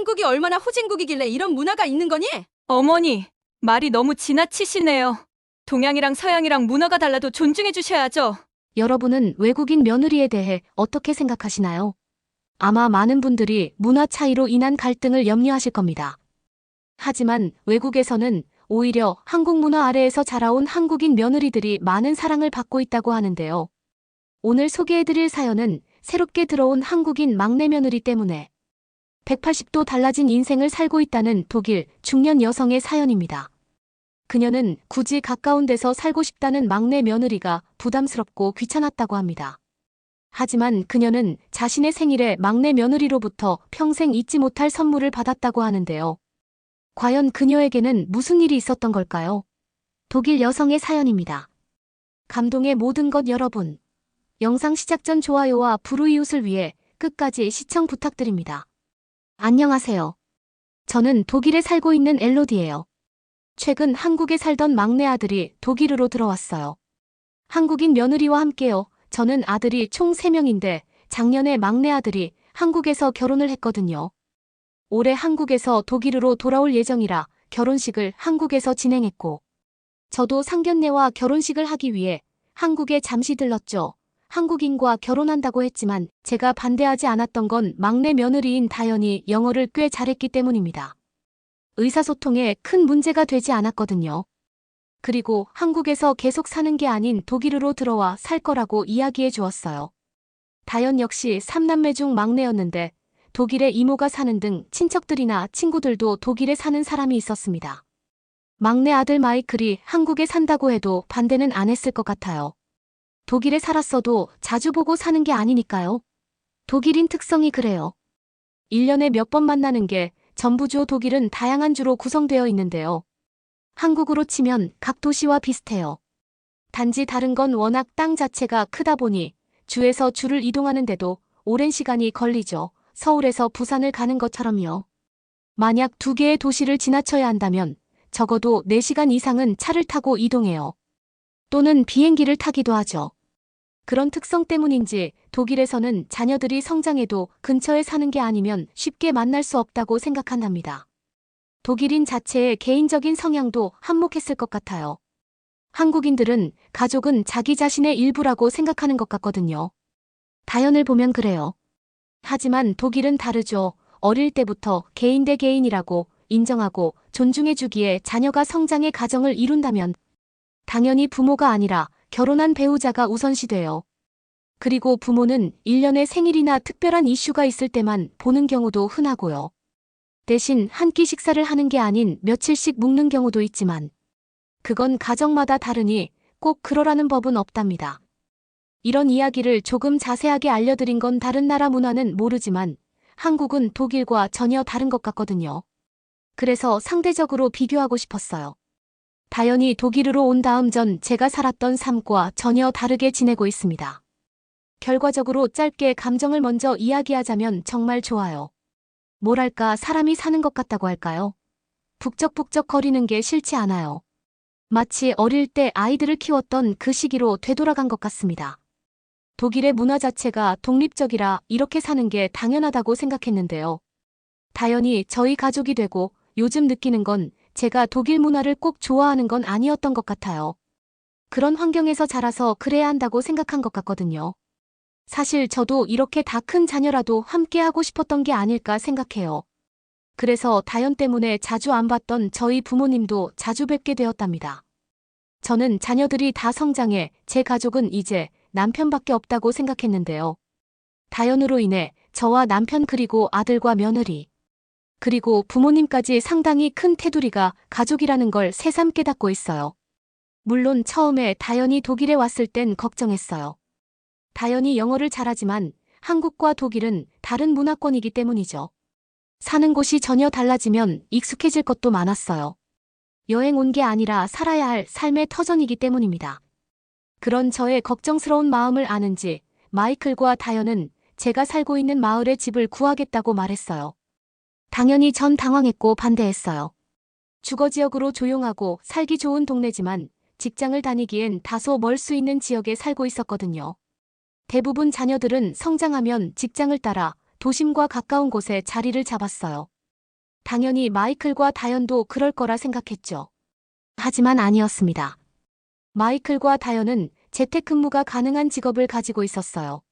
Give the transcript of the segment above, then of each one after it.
한국이 얼마나 후진국이길래 이런 문화가 있는 거니? 어머니, 말이 너무 지나치시네요. 동양이랑 서양이랑 문화가 달라도 존중해 주셔야죠. 여러분은 외국인 며느리에 대해 어떻게 생각하시나요? 아마 많은 분들이 문화 차이로 인한 갈등을 염려하실 겁니다. 하지만 외국에서는 오히려 한국 문화 아래에서 자라온 한국인 며느리들이 많은 사랑을 받고 있다고 하는데요. 오늘 소개해드릴 사연은 새롭게 들어온 한국인 막내 며느리 때문에 180도 달라진 인생을 살고 있다는 독일 중년 여성의 사연입니다. 그녀는 굳이 가까운 데서 살고 싶다는 막내 며느리가 부담스럽고 귀찮았다고 합니다. 하지만 그녀는 자신의 생일에 막내 며느리로부터 평생 잊지 못할 선물을 받았다고 하는데요. 과연 그녀에게는 무슨 일이 있었던 걸까요? 독일 여성의 사연입니다. 감동의 모든 것 여러분. 영상 시작 전 좋아요와 불우이웃을 위해 끝까지 시청 부탁드립니다. 안녕하세요. 저는 독일에 살고 있는 엘로디예요. 최근 한국에 살던 막내 아들이 독일으로 들어왔어요. 한국인 며느리와 함께요. 저는 아들이 총 3명인데 작년에 막내 아들이 한국에서 결혼을 했거든요. 올해 한국에서 독일으로 돌아올 예정이라 결혼식을 한국에서 진행했고 저도 상견례와 결혼식을 하기 위해 한국에 잠시 들렀죠. 한국인과 결혼한다고 했지만 제가 반대하지 않았던 건 막내 며느리인 다연이 영어를 꽤 잘했기 때문입니다. 의사소통에 큰 문제가 되지 않았거든요. 그리고 한국에서 계속 사는 게 아닌 독일으로 들어와 살 거라고 이야기해 주었어요. 다연 역시 3남매 중 막내였는데 독일에 이모가 사는 등 친척들이나 친구들도 독일에 사는 사람이 있었습니다. 막내 아들 마이클이 한국에 산다고 해도 반대는 안 했을 것 같아요. 독일에 살았어도 자주 보고 사는 게 아니니까요. 독일인 특성이 그래요. 1년에 몇 번 만나는 게 전부죠. 독일은 다양한 주로 구성되어 있는데요. 한국으로 치면 각 도시와 비슷해요. 단지 다른 건 워낙 땅 자체가 크다 보니 주에서 주를 이동하는데도 오랜 시간이 걸리죠. 서울에서 부산을 가는 것처럼요. 만약 2개의 도시를 지나쳐야 한다면 적어도 4시간 이상은 차를 타고 이동해요. 또는 비행기를 타기도 하죠. 그런 특성 때문인지 독일에서는 자녀들이 성장해도 근처에 사는 게 아니면 쉽게 만날 수 없다고 생각한답니다. 독일인 자체의 개인적인 성향도 한몫했을 것 같아요. 한국인들은 가족은 자기 자신의 일부라고 생각하는 것 같거든요. 다연을 보면 그래요. 하지만 독일은 다르죠. 어릴 때부터 개인 대 개인이라고 인정하고 존중해주기에 자녀가 성장의 가정을 이룬다면 당연히 부모가 아니라 결혼한 배우자가 우선시돼요. 그리고 부모는 1년에 생일이나 특별한 이슈가 있을 때만 보는 경우도 흔하고요. 대신 한 끼 식사를 하는 게 아닌 며칠씩 묵는 경우도 있지만 그건 가정마다 다르니 꼭 그러라는 법은 없답니다. 이런 이야기를 조금 자세하게 알려드린 건 다른 나라 문화는 모르지만 한국은 독일과 전혀 다른 것 같거든요. 그래서 상대적으로 비교하고 싶었어요. 다연이 독일으로 온 다음 전 제가 살았던 삶과 전혀 다르게 지내고 있습니다. 결과적으로 짧게 감정을 먼저 이야기하자면 정말 좋아요. 뭐랄까 사람이 사는 것 같다고 할까요? 북적북적 거리는 게 싫지 않아요. 마치 어릴 때 아이들을 키웠던 그 시기로 되돌아간 것 같습니다. 독일의 문화 자체가 독립적이라 이렇게 사는 게 당연하다고 생각했는데요. 다연이 저희 가족이 되고 요즘 느끼는 건 제가 독일 문화를 꼭 좋아하는 건 아니었던 것 같아요. 그런 환경에서 자라서 그래야 한다고 생각한 것 같거든요. 사실 저도 이렇게 다 큰 자녀라도 함께 하고 싶었던 게 아닐까 생각해요. 그래서 다연 때문에 자주 안 봤던 저희 부모님도 자주 뵙게 되었답니다. 저는 자녀들이 다 성장해 제 가족은 이제 남편밖에 없다고 생각했는데요. 다연으로 인해 저와 남편 그리고 아들과 며느리 그리고 부모님까지 상당히 큰 테두리가 가족이라는 걸 새삼 깨닫고 있어요. 물론 처음에 다연이 독일에 왔을 땐 걱정했어요. 다연이 영어를 잘하지만 한국과 독일은 다른 문화권이기 때문이죠. 사는 곳이 전혀 달라지면 익숙해질 것도 많았어요. 여행 온 게 아니라 살아야 할 삶의 터전이기 때문입니다. 그런 저의 걱정스러운 마음을 아는지 마이클과 다연은 제가 살고 있는 마을에 집을 구하겠다고 말했어요. 당연히 전 당황했고 반대했어요. 주거지역으로 조용하고 살기 좋은 동네지만 직장을 다니기엔 다소 멀 수 있는 지역에 살고 있었거든요. 대부분 자녀들은 성장하면 직장을 따라 도심과 가까운 곳에 자리를 잡았어요. 당연히 마이클과 다현도 그럴 거라 생각했죠. 하지만 아니었습니다. 마이클과 다현은 재택근무가 가능한 직업을 가지고 있었어요.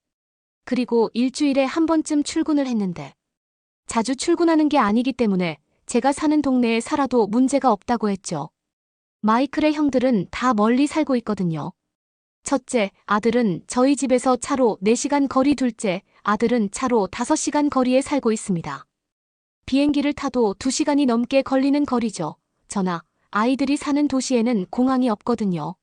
그리고 일주일에 한 번쯤 출근을 했는데 자주 출근하는 게 아니기 때문에 제가 사는 동네에 살아도 문제가 없다고 했죠. 마이클의 형들은 다 멀리 살고 있거든요. 첫째, 아들은 저희 집에서 차로 4시간 거리, 둘째, 아들은 차로 5시간 거리에 살고 있습니다. 비행기를 타도 2시간이 넘게 걸리는 거리죠. 저나 아이들이 사는 도시에는 공항이 없거든요.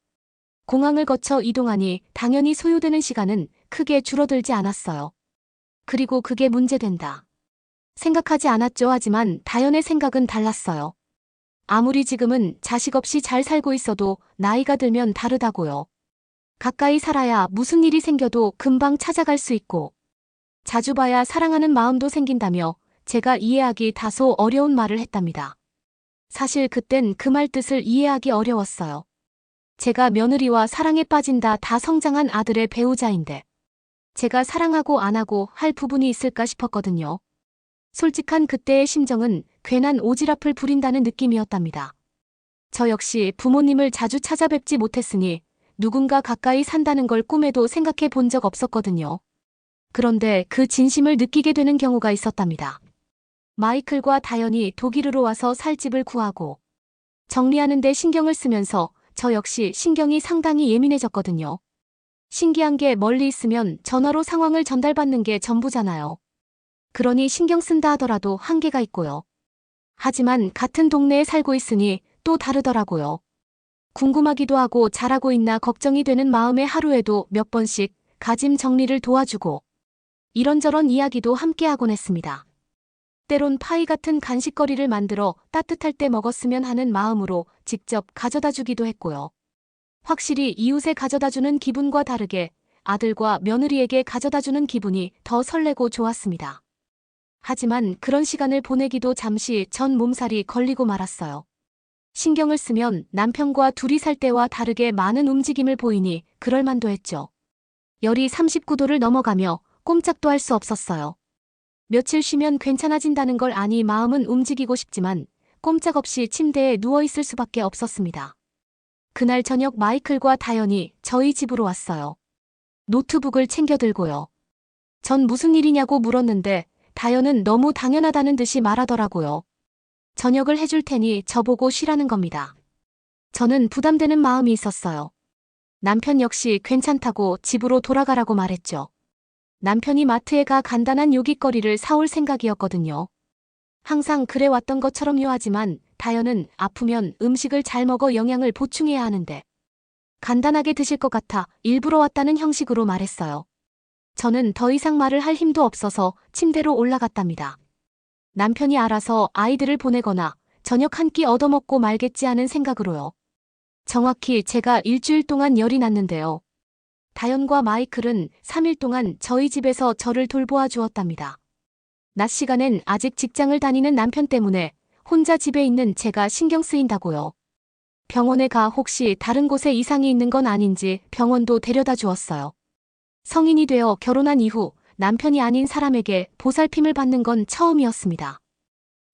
공항을 거쳐 이동하니 당연히 소요되는 시간은 크게 줄어들지 않았어요. 그리고 그게 문제된다 생각하지 않았죠. 하지만 다현의 생각은 달랐어요. 아무리 지금은 자식 없이 잘 살고 있어도 나이가 들면 다르다고요. 가까이 살아야 무슨 일이 생겨도 금방 찾아갈 수 있고 자주 봐야 사랑하는 마음도 생긴다며 제가 이해하기 다소 어려운 말을 했답니다. 사실 그땐 그 말 뜻을 이해하기 어려웠어요. 제가 며느리와 사랑에 빠진다 다 성장한 아들의 배우자인데 제가 사랑하고 안 하고 할 부분이 있을까 싶었거든요. 솔직한 그때의 심정은 괜한 오지랖을 부린다는 느낌이었답니다. 저 역시 부모님을 자주 찾아뵙지 못했으니 누군가 가까이 산다는 걸 꿈에도 생각해 본 적 없었거든요. 그런데 그 진심을 느끼게 되는 경우가 있었답니다. 마이클과 다현이 독일으로 와서 살 집을 구하고 정리하는 데 신경을 쓰면서 저 역시 신경이 상당히 예민해졌거든요. 신기한 게 멀리 있으면 전화로 상황을 전달받는 게 전부잖아요. 그러니 신경 쓴다 하더라도 한계가 있고요. 하지만 같은 동네에 살고 있으니 또 다르더라고요. 궁금하기도 하고 잘하고 있나 걱정이 되는 마음에 하루에도 몇 번씩 가짐 정리를 도와주고 이런저런 이야기도 함께 하곤 했습니다. 때론 파이 같은 간식거리를 만들어 따뜻할 때 먹었으면 하는 마음으로 직접 가져다 주기도 했고요. 확실히 이웃에 가져다 주는 기분과 다르게 아들과 며느리에게 가져다 주는 기분이 더 설레고 좋았습니다. 하지만 그런 시간을 보내기도 잠시 전 몸살이 걸리고 말았어요. 신경을 쓰면 남편과 둘이 살 때와 다르게 많은 움직임을 보이니 그럴만도 했죠. 열이 39도를 넘어가며 꼼짝도 할 수 없었어요. 며칠 쉬면 괜찮아진다는 걸 아니 마음은 움직이고 싶지만 꼼짝없이 침대에 누워있을 수밖에 없었습니다. 그날 저녁 마이클과 다현이 저희 집으로 왔어요. 노트북을 챙겨 들고요. 전 무슨 일이냐고 물었는데 다현은 너무 당연하다는 듯이 말하더라고요. 저녁을 해줄 테니 저보고 쉬라는 겁니다. 저는 부담되는 마음이 있었어요. 남편 역시 괜찮다고 집으로 돌아가라고 말했죠. 남편이 마트에 가 간단한 요깃거리를 사올 생각이었거든요. 항상 그래왔던 것처럼요. 하지만 다현은 아프면 음식을 잘 먹어 영양을 보충해야 하는데 간단하게 드실 것 같아 일부러 왔다는 형식으로 말했어요. 저는 더 이상 말을 할 힘도 없어서 침대로 올라갔답니다. 남편이 알아서 아이들을 보내거나 저녁 한 끼 얻어먹고 말겠지 하는 생각으로요. 정확히 제가 일주일 동안 열이 났는데요. 다현과 마이클은 3일 동안 저희 집에서 저를 돌보아 주었답니다. 낮 시간엔 아직 직장을 다니는 남편 때문에 혼자 집에 있는 제가 신경 쓰인다고요. 병원에 가 혹시 다른 곳에 이상이 있는 건 아닌지 병원도 데려다 주었어요. 성인이 되어 결혼한 이후 남편이 아닌 사람에게 보살핌을 받는 건 처음이었습니다.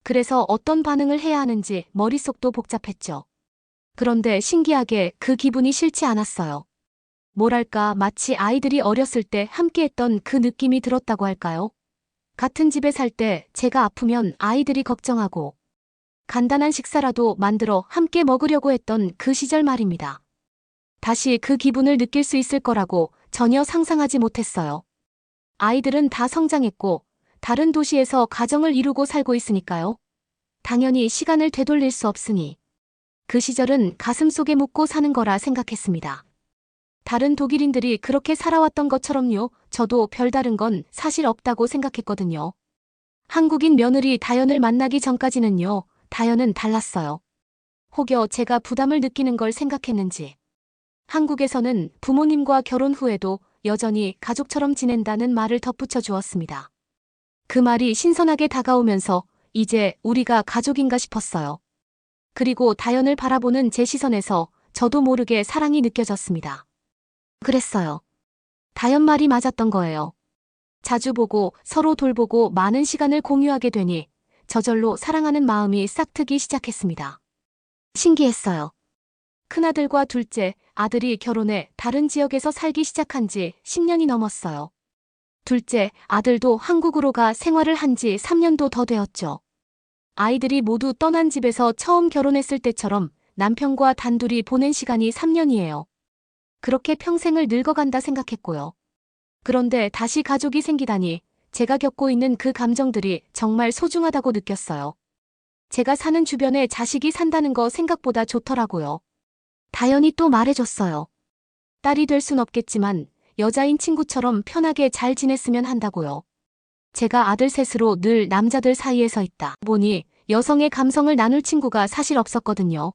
그래서 어떤 반응을 해야 하는지 머릿속도 복잡했죠. 그런데 신기하게 그 기분이 싫지 않았어요. 뭐랄까 마치 아이들이 어렸을 때 함께했던 그 느낌이 들었다고 할까요? 같은 집에 살 때 제가 아프면 아이들이 걱정하고 간단한 식사라도 만들어 함께 먹으려고 했던 그 시절 말입니다. 다시 그 기분을 느낄 수 있을 거라고 전혀 상상하지 못했어요. 아이들은 다 성장했고 다른 도시에서 가정을 이루고 살고 있으니까요. 당연히 시간을 되돌릴 수 없으니 그 시절은 가슴속에 묻고 사는 거라 생각했습니다. 다른 독일인들이 그렇게 살아왔던 것처럼요. 저도 별다른 건 사실 없다고 생각했거든요. 한국인 며느리 다현을 만나기 전까지는요. 다현은 달랐어요. 혹여 제가 부담을 느끼는 걸 생각했는지. 한국에서는 부모님과 결혼 후에도 여전히 가족처럼 지낸다는 말을 덧붙여 주었습니다. 그 말이 신선하게 다가오면서 이제 우리가 가족인가 싶었어요. 그리고 다현을 바라보는 제 시선에서 저도 모르게 사랑이 느껴졌습니다. 그랬어요. 다현 말이 맞았던 거예요. 자주 보고 서로 돌보고 많은 시간을 공유하게 되니 저절로 사랑하는 마음이 싹트기 시작했습니다. 신기했어요. 큰아들과 둘째, 아들이 결혼해 다른 지역에서 살기 시작한 지 10년이 넘었어요. 둘째, 아들도 한국으로 가 생활을 한 지 3년도 더 되었죠. 아이들이 모두 떠난 집에서 처음 결혼했을 때처럼 남편과 단둘이 보낸 시간이 3년이에요. 그렇게 평생을 늙어간다 생각했고요. 그런데 다시 가족이 생기다니 제가 겪고 있는 그 감정들이 정말 소중하다고 느꼈어요. 제가 사는 주변에 자식이 산다는 거 생각보다 좋더라고요. 다연이 또 말해줬어요. 딸이 될 순 없겠지만 여자인 친구처럼 편하게 잘 지냈으면 한다고요. 제가 아들 셋으로 늘 남자들 사이에 서 있다 보니 여성의 감성을 나눌 친구가 사실 없었거든요.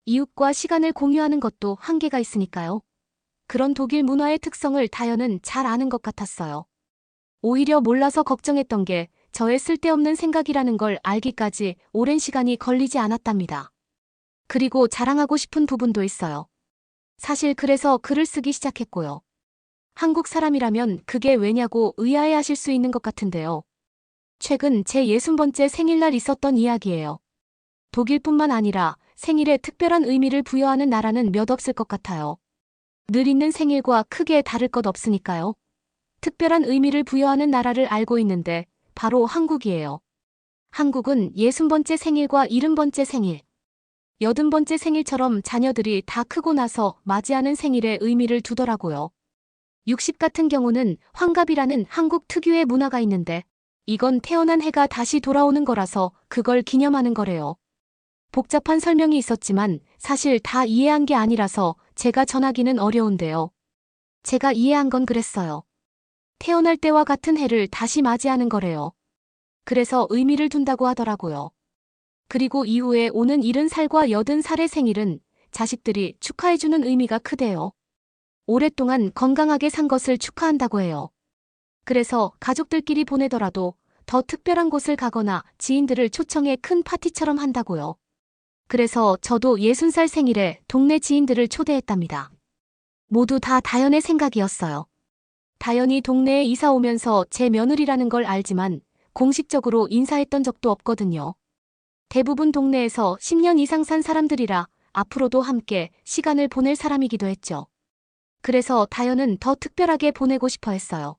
이웃과 시간을 공유하는 것도 한계가 있으니까요. 그런 독일 문화의 특성을 다연은 잘 아는 것 같았어요. 오히려 몰라서 걱정했던 게 저의 쓸데없는 생각이라는 걸 알기까지 오랜 시간이 걸리지 않았답니다. 그리고 자랑하고 싶은 부분도 있어요. 사실 그래서 글을 쓰기 시작했고요. 한국 사람이라면 그게 왜냐고 의아해하실 수 있는 것 같은데요. 최근 제 60번째 생일날 있었던 이야기예요. 독일뿐만 아니라 생일에 특별한 의미를 부여하는 나라는 몇 없을 것 같아요. 늘 있는 생일과 크게 다를 것 없으니까요. 특별한 의미를 부여하는 나라를 알고 있는데 바로 한국이에요. 한국은 60번째 생일과 70번째 생일, 80번째 생일처럼 자녀들이 다 크고 나서 맞이하는 생일에 의미를 두더라고요. 60 같은 경우는 환갑이라는 한국 특유의 문화가 있는데 이건 태어난 해가 다시 돌아오는 거라서 그걸 기념하는 거래요. 복잡한 설명이 있었지만 사실 다 이해한 게 아니라서 제가 전하기는 어려운데요. 제가 이해한 건 그랬어요. 태어날 때와 같은 해를 다시 맞이하는 거래요. 그래서 의미를 둔다고 하더라고요. 그리고 이후에 오는 70살과 80살의 생일은 자식들이 축하해주는 의미가 크대요. 오랫동안 건강하게 산 것을 축하한다고 해요. 그래서 가족들끼리 보내더라도 더 특별한 곳을 가거나 지인들을 초청해 큰 파티처럼 한다고요. 그래서 저도 60살 생일에 동네 지인들을 초대했답니다. 모두 다 다연의 생각이었어요. 다연이 동네에 이사 오면서 제 며느리라는 걸 알지만 공식적으로 인사했던 적도 없거든요. 대부분 동네에서 10년 이상 산 사람들이라 앞으로도 함께 시간을 보낼 사람이기도 했죠. 그래서 다연은 더 특별하게 보내고 싶어 했어요.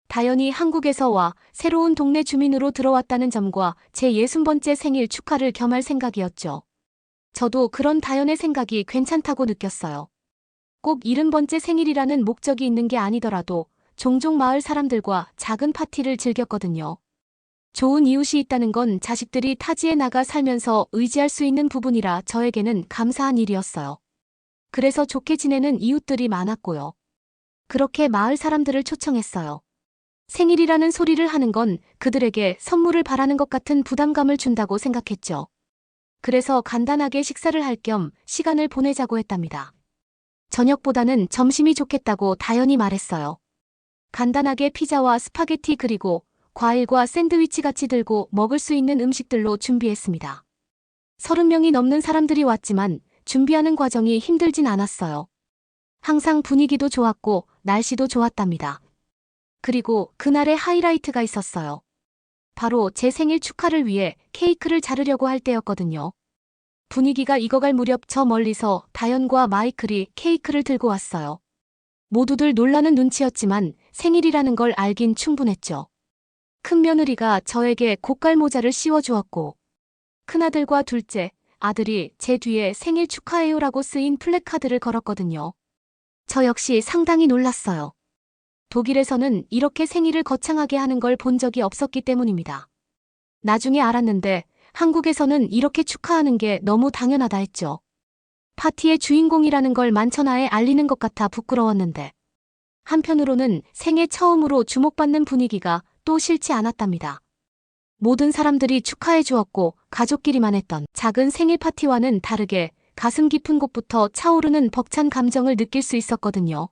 다연이 한국에서 와 새로운 동네 주민으로 들어왔다는 점과 제 60번째 생일 축하를 겸할 생각이었죠. 저도 그런 다연의 생각이 괜찮다고 느꼈어요. 꼭 70번째 생일이라는 목적이 있는 게 아니더라도 종종 마을 사람들과 작은 파티를 즐겼거든요. 좋은 이웃이 있다는 건 자식들이 타지에 나가 살면서 의지할 수 있는 부분이라 저에게는 감사한 일이었어요. 그래서 좋게 지내는 이웃들이 많았고요. 그렇게 마을 사람들을 초청했어요. 생일이라는 소리를 하는 건 그들에게 선물을 바라는 것 같은 부담감을 준다고 생각했죠. 그래서 간단하게 식사를 할 겸 시간을 보내자고 했답니다. 저녁보다는 점심이 좋겠다고 다연이 말했어요. 간단하게 피자와 스파게티 그리고 과일과 샌드위치 같이 들고 먹을 수 있는 음식들로 준비했습니다. 30명이 넘는 사람들이 왔지만 준비하는 과정이 힘들진 않았어요. 항상 분위기도 좋았고 날씨도 좋았답니다. 그리고 그날의 하이라이트가 있었어요. 바로 제 생일 축하를 위해 케이크를 자르려고 할 때였거든요. 분위기가 익어갈 무렵 저 멀리서 다연과 마이클이 케이크를 들고 왔어요. 모두들 놀라는 눈치였지만 생일이라는 걸 알긴 충분했죠. 큰며느리가 저에게 고깔 모자를 씌워주었고 큰아들과 둘째, 아들이 제 뒤에 생일 축하해요라고 쓰인 플래카드를 걸었거든요. 저 역시 상당히 놀랐어요. 독일에서는 이렇게 생일을 거창하게 하는 걸 본 적이 없었기 때문입니다. 나중에 알았는데 한국에서는 이렇게 축하하는 게 너무 당연하다 했죠. 파티의 주인공이라는 걸 만천하에 알리는 것 같아 부끄러웠는데 한편으로는 생애 처음으로 주목받는 분위기가 또 싫지 않았답니다. 모든 사람들이 축하해 주었고 가족끼리만 했던 작은 생일 파티와는 다르게 가슴 깊은 곳부터 차오르는 벅찬 감정을 느낄 수 있었거든요.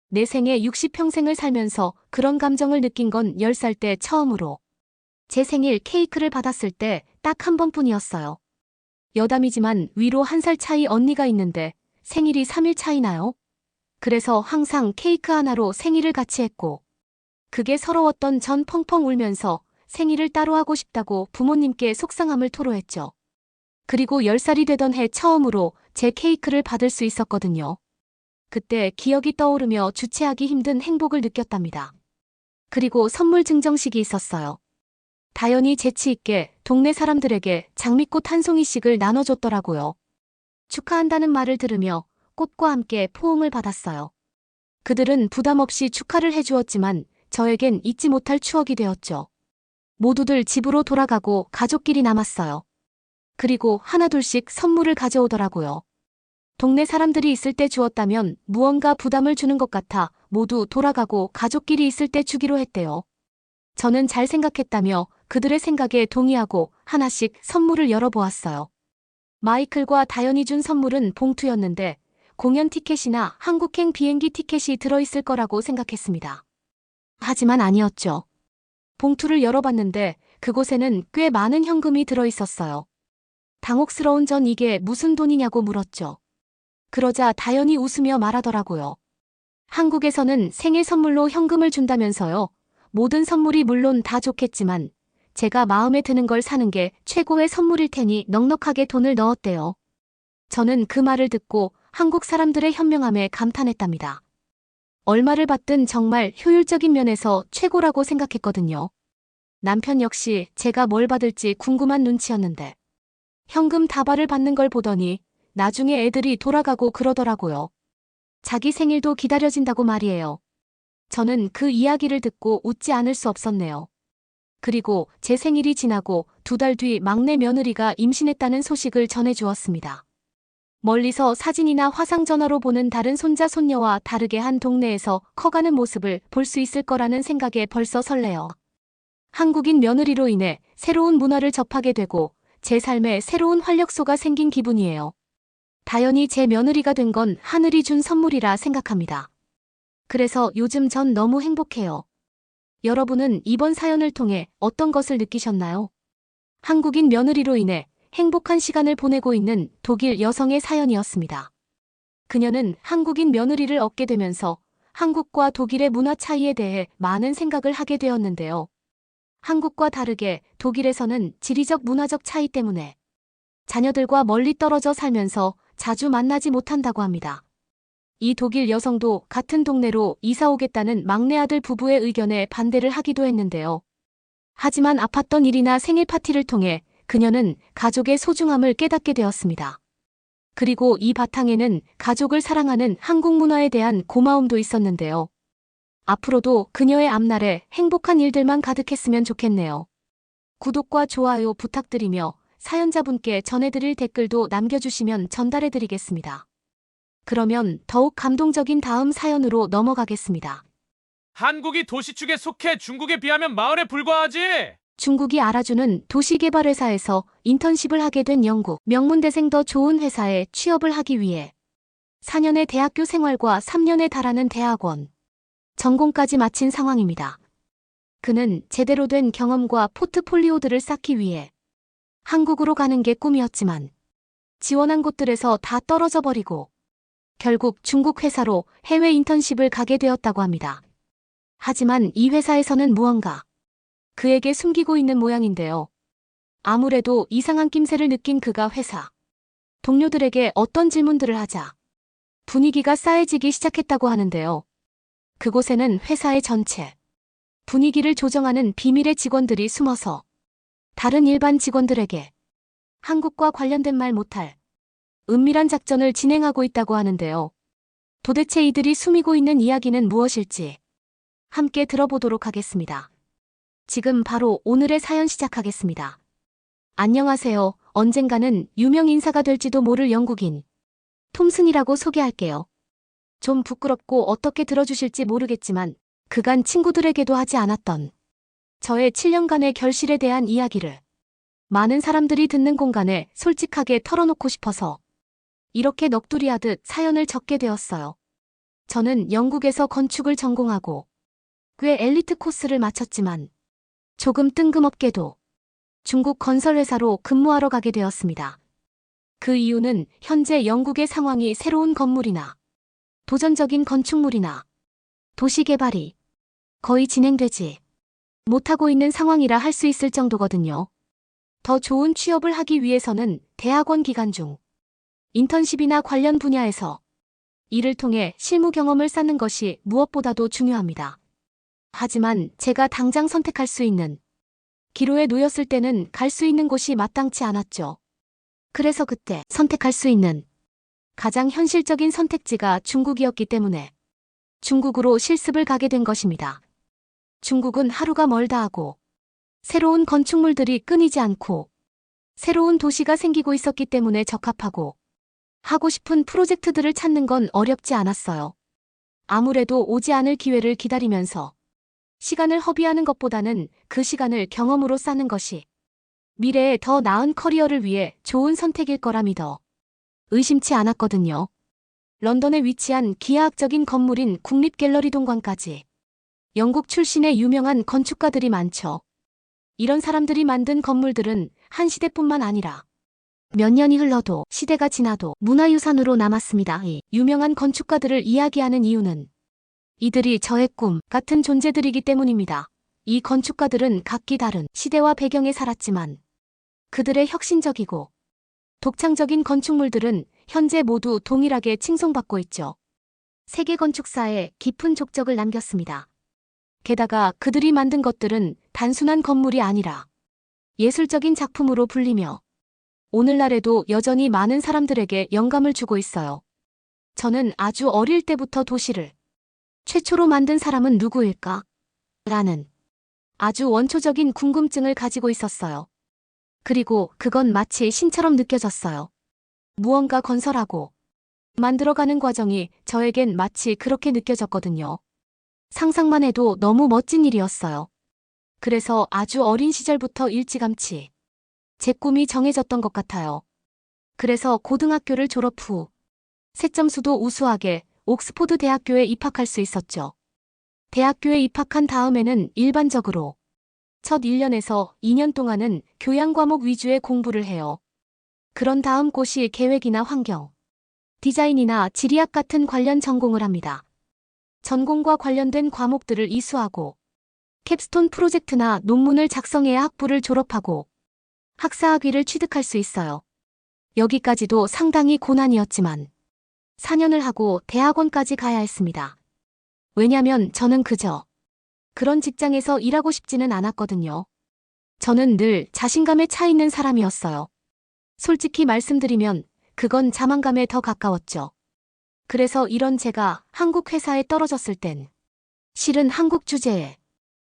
내 생애 60평생을 살면서 그런 감정을 느낀 건 10살 때 처음으로. 제 생일 케이크를 받았을 때 딱 한 번뿐이었어요. 여담이지만 위로 1살 차이 언니가 있는데 생일이 3일 차이나요? 그래서 항상 케이크 하나로 생일을 같이 했고 그게 서러웠던 전 펑펑 울면서 생일을 따로 하고 싶다고 부모님께 속상함을 토로했죠. 그리고 10살이 되던 해 처음으로 제 케이크를 받을 수 있었거든요. 그때 기억이 떠오르며 주체하기 힘든 행복을 느꼈답니다. 그리고 선물 증정식이 있었어요. 다연이 재치 있게 동네 사람들에게 장미꽃 한 송이씩을 나눠줬더라고요. 축하한다는 말을 들으며 꽃과 함께 포옹을 받았어요. 그들은 부담 없이 축하를 해주었지만 저에겐 잊지 못할 추억이 되었죠. 모두들 집으로 돌아가고 가족끼리 남았어요. 그리고 하나둘씩 선물을 가져오더라고요. 동네 사람들이 있을 때 주었다면 무언가 부담을 주는 것 같아 모두 돌아가고 가족끼리 있을 때 주기로 했대요. 저는 잘 생각했다며 그들의 생각에 동의하고 하나씩 선물을 열어보았어요. 마이클과 다연이 준 선물은 봉투였는데 공연 티켓이나 한국행 비행기 티켓이 들어있을 거라고 생각했습니다. 하지만 아니었죠. 봉투를 열어봤는데 그곳에는 꽤 많은 현금이 들어있었어요. 당혹스러운 전 이게 무슨 돈이냐고 물었죠. 그러자 다연이 웃으며 말하더라고요. 한국에서는 생일 선물로 현금을 준다면서요. 모든 선물이 물론 다 좋겠지만 제가 마음에 드는 걸 사는 게 최고의 선물일 테니 넉넉하게 돈을 넣었대요. 저는 그 말을 듣고 한국 사람들의 현명함에 감탄했답니다. 얼마를 받든 정말 효율적인 면에서 최고라고 생각했거든요. 남편 역시 제가 뭘 받을지 궁금한 눈치였는데 현금 다발을 받는 걸 보더니 나중에 애들이 돌아가고 그러더라고요. 자기 생일도 기다려진다고 말이에요. 저는 그 이야기를 듣고 웃지 않을 수 없었네요. 그리고 제 생일이 지나고 2달 뒤 막내 며느리가 임신했다는 소식을 전해주었습니다. 멀리서 사진이나 화상전화로 보는 다른 손자 손녀와 다르게 한 동네에서 커가는 모습을 볼 수 있을 거라는 생각에 벌써 설레요. 한국인 며느리로 인해 새로운 문화를 접하게 되고 제 삶에 새로운 활력소가 생긴 기분이에요. 다연히 제 며느리가 된 건 하늘이 준 선물이라 생각합니다. 그래서 요즘 전 너무 행복해요. 여러분은 이번 사연을 통해 어떤 것을 느끼셨나요? 한국인 며느리로 인해 행복한 시간을 보내고 있는 독일 여성의 사연이었습니다. 그녀는 한국인 며느리를 얻게 되면서 한국과 독일의 문화 차이에 대해 많은 생각을 하게 되었는데요. 한국과 다르게 독일에서는 지리적 문화적 차이 때문에 자녀들과 멀리 떨어져 살면서 자주 만나지 못한다고 합니다. 이 독일 여성도 같은 동네로 이사 오겠다는 막내 아들 부부의 의견에 반대를 하기도 했는데요. 하지만 아팠던 일이나 생일 파티를 통해 그녀는 가족의 소중함을 깨닫게 되었습니다. 그리고 이 바탕에는 가족을 사랑하는 한국 문화에 대한 고마움도 있었는데요. 앞으로도 그녀의 앞날에 행복한 일들만 가득했으면 좋겠네요. 구독과 좋아요 부탁드리며 사연자분께 전해드릴 댓글도 남겨주시면 전달해드리겠습니다. 그러면 더욱 감동적인 다음 사연으로 넘어가겠습니다. 한국이 도시축에 속해 중국에 비하면 마을에 불과하지. 중국이 알아주는 도시개발회사에서 인턴십을 하게 된 영국 명문대생 더 좋은 회사에 취업을 하기 위해 4년의 대학교 생활과 3년에 달하는 대학원, 전공까지 마친 상황입니다. 그는 제대로 된 경험과 포트폴리오들을 쌓기 위해 한국으로 가는 게 꿈이었지만 지원한 곳들에서 다 떨어져 버리고 결국 중국 회사로 해외 인턴십을 가게 되었다고 합니다. 하지만 이 회사에서는 무언가 그에게 숨기고 있는 모양인데요. 아무래도 이상한 낌새를 느낀 그가 회사 동료들에게 어떤 질문들을 하자 분위기가 싸해지기 시작했다고 하는데요. 그곳에는 회사의 전체 분위기를 조정하는 비밀의 직원들이 숨어서 다른 일반 직원들에게 한국과 관련된 말 못할 은밀한 작전을 진행하고 있다고 하는데요. 도대체 이들이 숨기고 있는 이야기는 무엇일지 함께 들어보도록 하겠습니다. 지금 바로 오늘의 사연 시작하겠습니다. 안녕하세요. 언젠가는 유명 인사가 될지도 모를 영국인 톰슨이라고 소개할게요. 좀 부끄럽고 어떻게 들어주실지 모르겠지만 그간 친구들에게도 하지 않았던 저의 7년간의 결실에 대한 이야기를 많은 사람들이 듣는 공간에 솔직하게 털어놓고 싶어서 이렇게 넋두리하듯 사연을 적게 되었어요. 저는 영국에서 건축을 전공하고 꽤 엘리트 코스를 마쳤지만 조금 뜬금없게도 중국 건설회사로 근무하러 가게 되었습니다. 그 이유는 현재 영국의 상황이 새로운 건물이나 도전적인 건축물이나 도시 개발이 거의 진행되지 못하고 있는 상황이라 할 수 있을 정도거든요. 더 좋은 취업을 하기 위해서는 대학원 기간 중 인턴십이나 관련 분야에서 이를 통해 실무 경험을 쌓는 것이 무엇보다도 중요합니다. 하지만 제가 당장 선택할 수 있는 기로에 놓였을 때는 갈 수 있는 곳이 마땅치 않았죠. 그래서 그때 선택할 수 있는 가장 현실적인 선택지가 중국이었기 때문에 중국으로 실습을 가게 된 것입니다. 중국은 하루가 멀다 하고 새로운 건축물들이 끊이지 않고 새로운 도시가 생기고 있었기 때문에 적합하고 하고 싶은 프로젝트들을 찾는 건 어렵지 않았어요. 아무래도 오지 않을 기회를 기다리면서 시간을 허비하는 것보다는 그 시간을 경험으로 쌓는 것이 미래에 더 나은 커리어를 위해 좋은 선택일 거라 믿어 의심치 않았거든요. 런던에 위치한 기하학적인 건물인 국립갤러리 동관까지 영국 출신의 유명한 건축가들이 많죠. 이런 사람들이 만든 건물들은 한 시대뿐만 아니라 몇 년이 흘러도 시대가 지나도 문화유산으로 남았습니다. 이 유명한 건축가들을 이야기하는 이유는 이들이 저의 꿈 같은 존재들이기 때문입니다. 이 건축가들은 각기 다른 시대와 배경에 살았지만 그들의 혁신적이고 독창적인 건축물들은 현재 모두 동일하게 칭송받고 있죠. 세계 건축사에 깊은 족적을 남겼습니다. 게다가 그들이 만든 것들은 단순한 건물이 아니라 예술적인 작품으로 불리며 오늘날에도 여전히 많은 사람들에게 영감을 주고 있어요. 저는 아주 어릴 때부터 도시를 최초로 만든 사람은 누구일까? 라는 아주 원초적인 궁금증을 가지고 있었어요. 그리고 그건 마치 신처럼 느껴졌어요. 무언가 건설하고 만들어가는 과정이 저에겐 마치 그렇게 느껴졌거든요. 상상만 해도 너무 멋진 일이었어요. 그래서 아주 어린 시절부터 일찌감치 제 꿈이 정해졌던 것 같아요. 그래서 고등학교를 졸업 후 새점수도 우수하게 옥스포드 대학교에 입학할 수 있었죠. 대학교에 입학한 다음에는 일반적으로 첫 1년에서 2년 동안은 교양 과목 위주의 공부를 해요. 그런 다음 고시 계획이나 환경, 디자인이나 지리학 같은 관련 전공을 합니다. 전공과 관련된 과목들을 이수하고 캡스톤 프로젝트나 논문을 작성해야 학부를 졸업하고 학사학위를 취득할 수 있어요. 여기까지도 상당히 고난이었지만 4년을 하고 대학원까지 가야 했습니다. 왜냐면 저는 그저 그런 직장에서 일하고 싶지는 않았거든요. 저는 늘 자신감에 차 있는 사람이었어요. 솔직히 말씀드리면 그건 자만감에 더 가까웠죠. 그래서 이런 제가 한국 회사에 떨어졌을 땐 실은 한국 주제에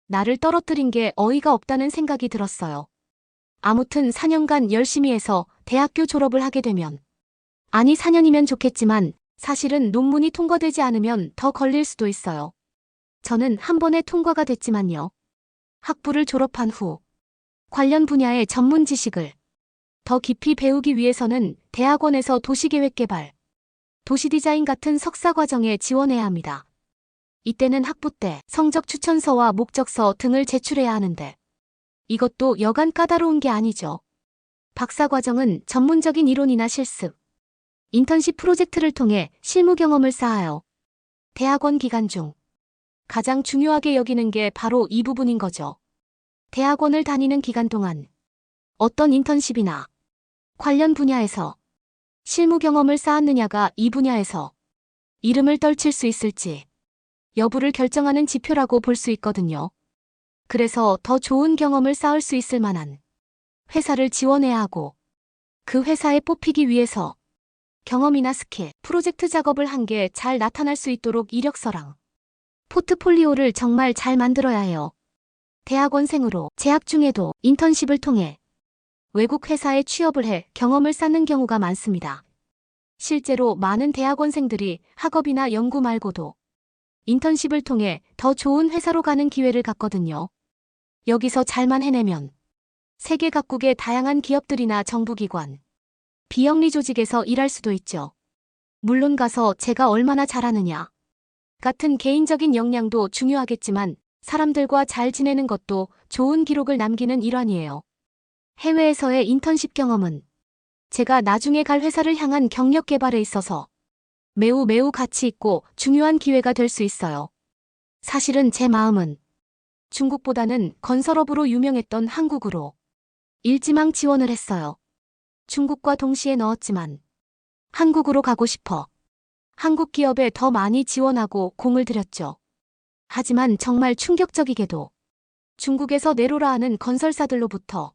나를 떨어뜨린 게 어이가 없다는 생각이 들었어요. 아무튼 4년간 열심히 해서 대학교 졸업을 하게 되면 아니 4년이면 좋겠지만 사실은 논문이 통과되지 않으면 더 걸릴 수도 있어요. 저는 한 번에 통과가 됐지만요. 학부를 졸업한 후 관련 분야의 전문 지식을 더 깊이 배우기 위해서는 대학원에서 도시계획개발, 도시디자인 같은 석사 과정에 지원해야 합니다. 이때는 학부 때 성적 추천서와 목적서 등을 제출해야 하는데 이것도 여간 까다로운 게 아니죠. 박사 과정은 전문적인 이론이나 실습, 인턴십 프로젝트를 통해 실무 경험을 쌓아요. 대학원 기간 중 가장 중요하게 여기는 게 바로 이 부분인 거죠. 대학원을 다니는 기간 동안 어떤 인턴십이나 관련 분야에서 실무 경험을 쌓았느냐가 이 분야에서 이름을 떨칠 수 있을지 여부를 결정하는 지표라고 볼 수 있거든요. 그래서 더 좋은 경험을 쌓을 수 있을 만한 회사를 지원해야 하고 그 회사에 뽑히기 위해서 경험이나 스킬, 프로젝트 작업을 한 게 잘 나타날 수 있도록 이력서랑 포트폴리오를 정말 잘 만들어야 해요. 대학원생으로 재학 중에도 인턴십을 통해 외국 회사에 취업을 해 경험을 쌓는 경우가 많습니다. 실제로 많은 대학원생들이 학업이나 연구 말고도 인턴십을 통해 더 좋은 회사로 가는 기회를 갖거든요. 여기서 잘만 해내면 세계 각국의 다양한 기업들이나 정부기관, 비영리 조직에서 일할 수도 있죠. 물론 가서 제가 얼마나 잘하느냐 같은 개인적인 역량도 중요하겠지만 사람들과 잘 지내는 것도 좋은 기록을 남기는 일환이에요. 해외에서의 인턴십 경험은 제가 나중에 갈 회사를 향한 경력 개발에 있어서 매우 가치 있고 중요한 기회가 될 수 있어요. 사실은 제 마음은 중국보다는 건설업으로 유명했던 한국으로 일지망 지원을 했어요. 중국과 동시에 넣었지만 한국으로 가고 싶어 한국 기업에 더 많이 지원하고 공을 들였죠. 하지만 정말 충격적이게도 중국에서 내로라 하는 건설사들로부터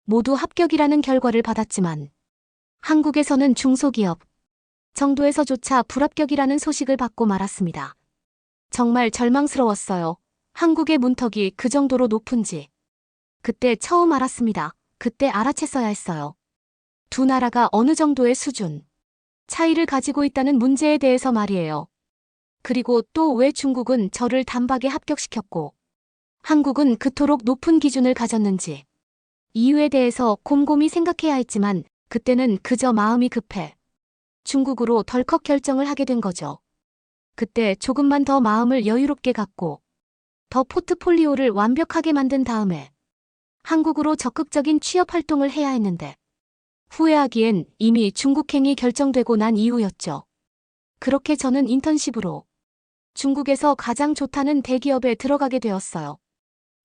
모두 합격이라는 결과를 받았지만 한국에서는 중소기업 정도에서조차 불합격이라는 소식을 받고 말았습니다. 정말 절망스러웠어요. 한국의 문턱이 그 정도로 높은지. 그때 처음 알았습니다. 그때 알아챘어야 했어요. 두 나라가 어느 정도의 수준, 차이를 가지고 있다는 문제에 대해서 말이에요. 그리고 또 왜 중국은 저를 단박에 합격시켰고 한국은 그토록 높은 기준을 가졌는지 이유에 대해서 곰곰이 생각해야 했지만 그때는 그저 마음이 급해 중국으로 덜컥 결정을 하게 된 거죠. 그때 조금만 더 마음을 여유롭게 갖고 더 포트폴리오를 완벽하게 만든 다음에 한국으로 적극적인 취업 활동을 해야 했는데 후회하기엔 이미 중국행이 결정되고 난 이후였죠. 그렇게 저는 인턴십으로 중국에서 가장 좋다는 대기업에 들어가게 되었어요.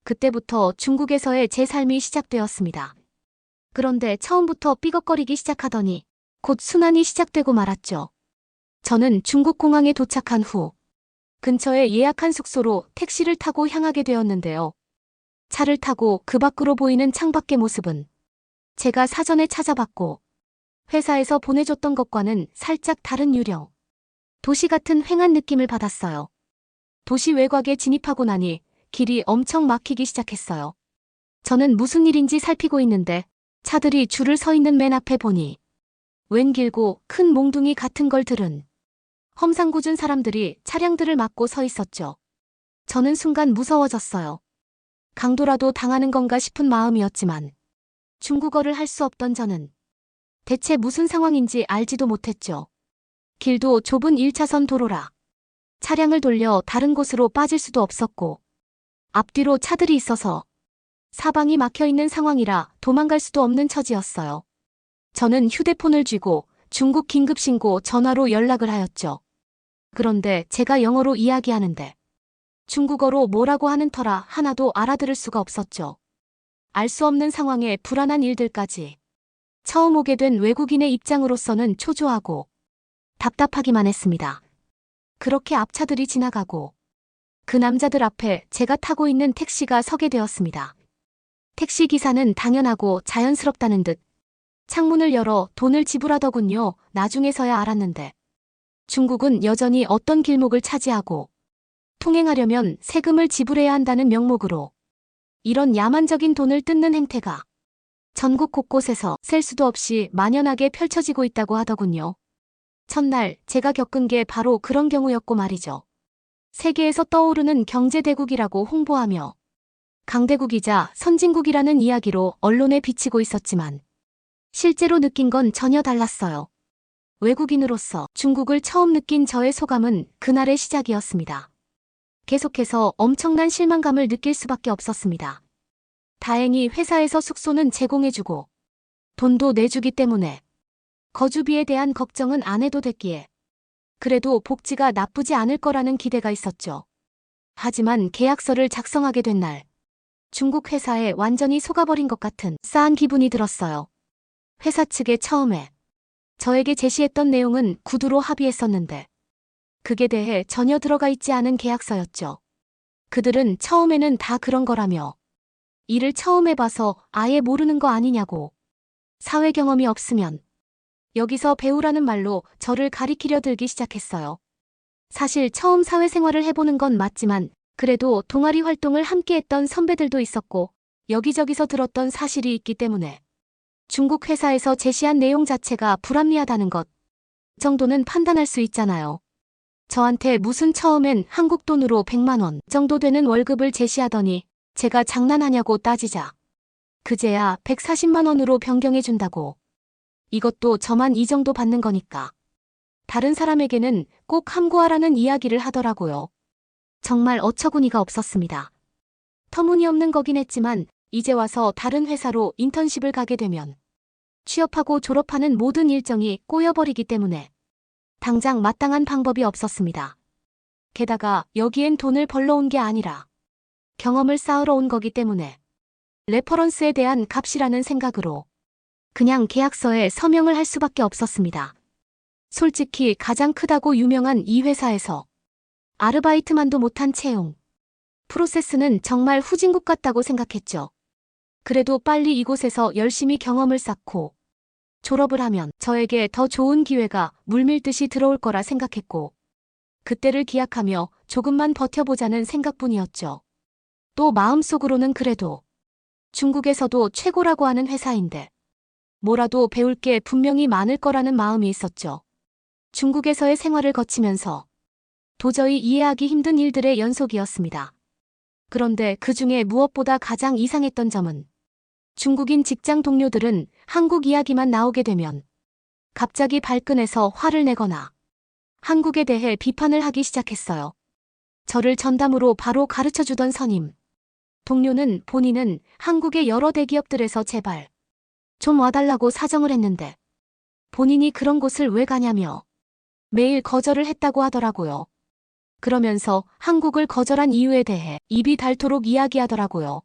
그때부터 중국에서의 제 삶이 시작되었습니다. 그런데 처음부터 삐걱거리기 시작하더니 곧 순환이 시작되고 말았죠. 저는 중국 공항에 도착한 후 근처에 예약한 숙소로 택시를 타고 향하게 되었는데요. 차를 타고 그 밖으로 보이는 창밖의 모습은 제가 사전에 찾아봤고 회사에서 보내줬던 것과는 살짝 다른 유령. 도시 같은 휑한 느낌을 받았어요. 도시 외곽에 진입하고 나니 길이 엄청 막히기 시작했어요. 저는 무슨 일인지 살피고 있는데 차들이 줄을 서 있는 맨 앞에 보니 웬 길고 큰 몽둥이 같은 걸 들은 험상궂은 사람들이 차량들을 막고 서 있었죠. 저는 순간 무서워졌어요. 강도라도 당하는 건가 싶은 마음이었지만 중국어를 할 수 없던 저는 대체 무슨 상황인지 알지도 못했죠. 길도 좁은 1차선 도로라 차량을 돌려 다른 곳으로 빠질 수도 없었고 앞뒤로 차들이 있어서 사방이 막혀있는 상황이라 도망갈 수도 없는 처지였어요. 저는 휴대폰을 쥐고 중국 긴급신고 전화로 연락을 하였죠. 그런데 제가 영어로 이야기하는데 중국어로 뭐라고 하는 터라 하나도 알아들을 수가 없었죠. 알 수 없는 상황에 불안한 일들까지. 처음 오게 된 외국인의 입장으로서는 초조하고 답답하기만 했습니다. 그렇게 앞차들이 지나가고 그 남자들 앞에 제가 타고 있는 택시가 서게 되었습니다. 택시 기사는 당연하고 자연스럽다는 듯 창문을 열어 돈을 지불하더군요. 나중에서야 알았는데 중국은 여전히 어떤 길목을 차지하고 통행하려면 세금을 지불해야 한다는 명목으로 이런 야만적인 돈을 뜯는 행태가 전국 곳곳에서 셀 수도 없이 만연하게 펼쳐지고 있다고 하더군요. 첫날 제가 겪은 게 바로 그런 경우였고 말이죠. 세계에서 떠오르는 경제대국이라고 홍보하며 강대국이자 선진국이라는 이야기로 언론에 비치고 있었지만 실제로 느낀 건 전혀 달랐어요. 외국인으로서 중국을 처음 느낀 저의 소감은 그날의 시작이었습니다. 계속해서 엄청난 실망감을 느낄 수밖에 없었습니다. 다행히 회사에서 숙소는 제공해주고 돈도 내주기 때문에 거주비에 대한 걱정은 안 해도 됐기에 그래도 복지가 나쁘지 않을 거라는 기대가 있었죠. 하지만 계약서를 작성하게 된 날 중국 회사에 완전히 속아버린 것 같은 싸한 기분이 들었어요. 회사 측에 처음에 저에게 제시했던 내용은 구두로 합의했었는데 그게 대해 전혀 들어가 있지 않은 계약서였죠. 그들은 처음에는 다 그런 거라며 일을 처음 해봐서 아예 모르는 거 아니냐고 사회 경험이 없으면 여기서 배우라는 말로 저를 가리키려 들기 시작했어요. 사실 처음 사회생활을 해보는 건 맞지만 그래도 동아리 활동을 함께했던 선배들도 있었고 여기저기서 들었던 사실이 있기 때문에 중국 회사에서 제시한 내용 자체가 불합리하다는 것 정도는 판단할 수 있잖아요. 저한테 무슨 처음엔 한국 돈으로 100만 원 정도 되는 월급을 제시하더니 제가 장난하냐고 따지자 그제야 140만 원으로 변경해준다고. 이것도 저만 이 정도 받는 거니까. 다른 사람에게는 꼭 함구하라는 이야기를 하더라고요. 정말 어처구니가 없었습니다. 터무니없는 거긴 했지만 이제 와서 다른 회사로 인턴십을 가게 되면 취업하고 졸업하는 모든 일정이 꼬여버리기 때문에 당장 마땅한 방법이 없었습니다. 게다가 여기엔 돈을 벌러 온 게 아니라 경험을 쌓으러 온 거기 때문에 레퍼런스에 대한 값이라는 생각으로 그냥 계약서에 서명을 할 수밖에 없었습니다. 솔직히 가장 크다고 유명한 이 회사에서 아르바이트만도 못한 채용. 프로세스는 정말 후진국 같다고 생각했죠. 그래도 빨리 이곳에서 열심히 경험을 쌓고 졸업을 하면 저에게 더 좋은 기회가 물밀듯이 들어올 거라 생각했고 그때를 기약하며 조금만 버텨보자는 생각뿐이었죠. 또 마음속으로는 그래도 중국에서도 최고라고 하는 회사인데 뭐라도 배울 게 분명히 많을 거라는 마음이 있었죠. 중국에서의 생활을 거치면서 도저히 이해하기 힘든 일들의 연속이었습니다. 그런데 그 중에 무엇보다 가장 이상했던 점은 중국인 직장 동료들은 한국 이야기만 나오게 되면 갑자기 발끈해서 화를 내거나 한국에 대해 비판을 하기 시작했어요. 저를 전담으로 바로 가르쳐주던 선임. 동료는 본인은 한국의 여러 대기업들에서 제발 좀 와달라고 사정을 했는데 본인이 그런 곳을 왜 가냐며 매일 거절을 했다고 하더라고요. 그러면서 한국을 거절한 이유에 대해 입이 닳도록 이야기하더라고요.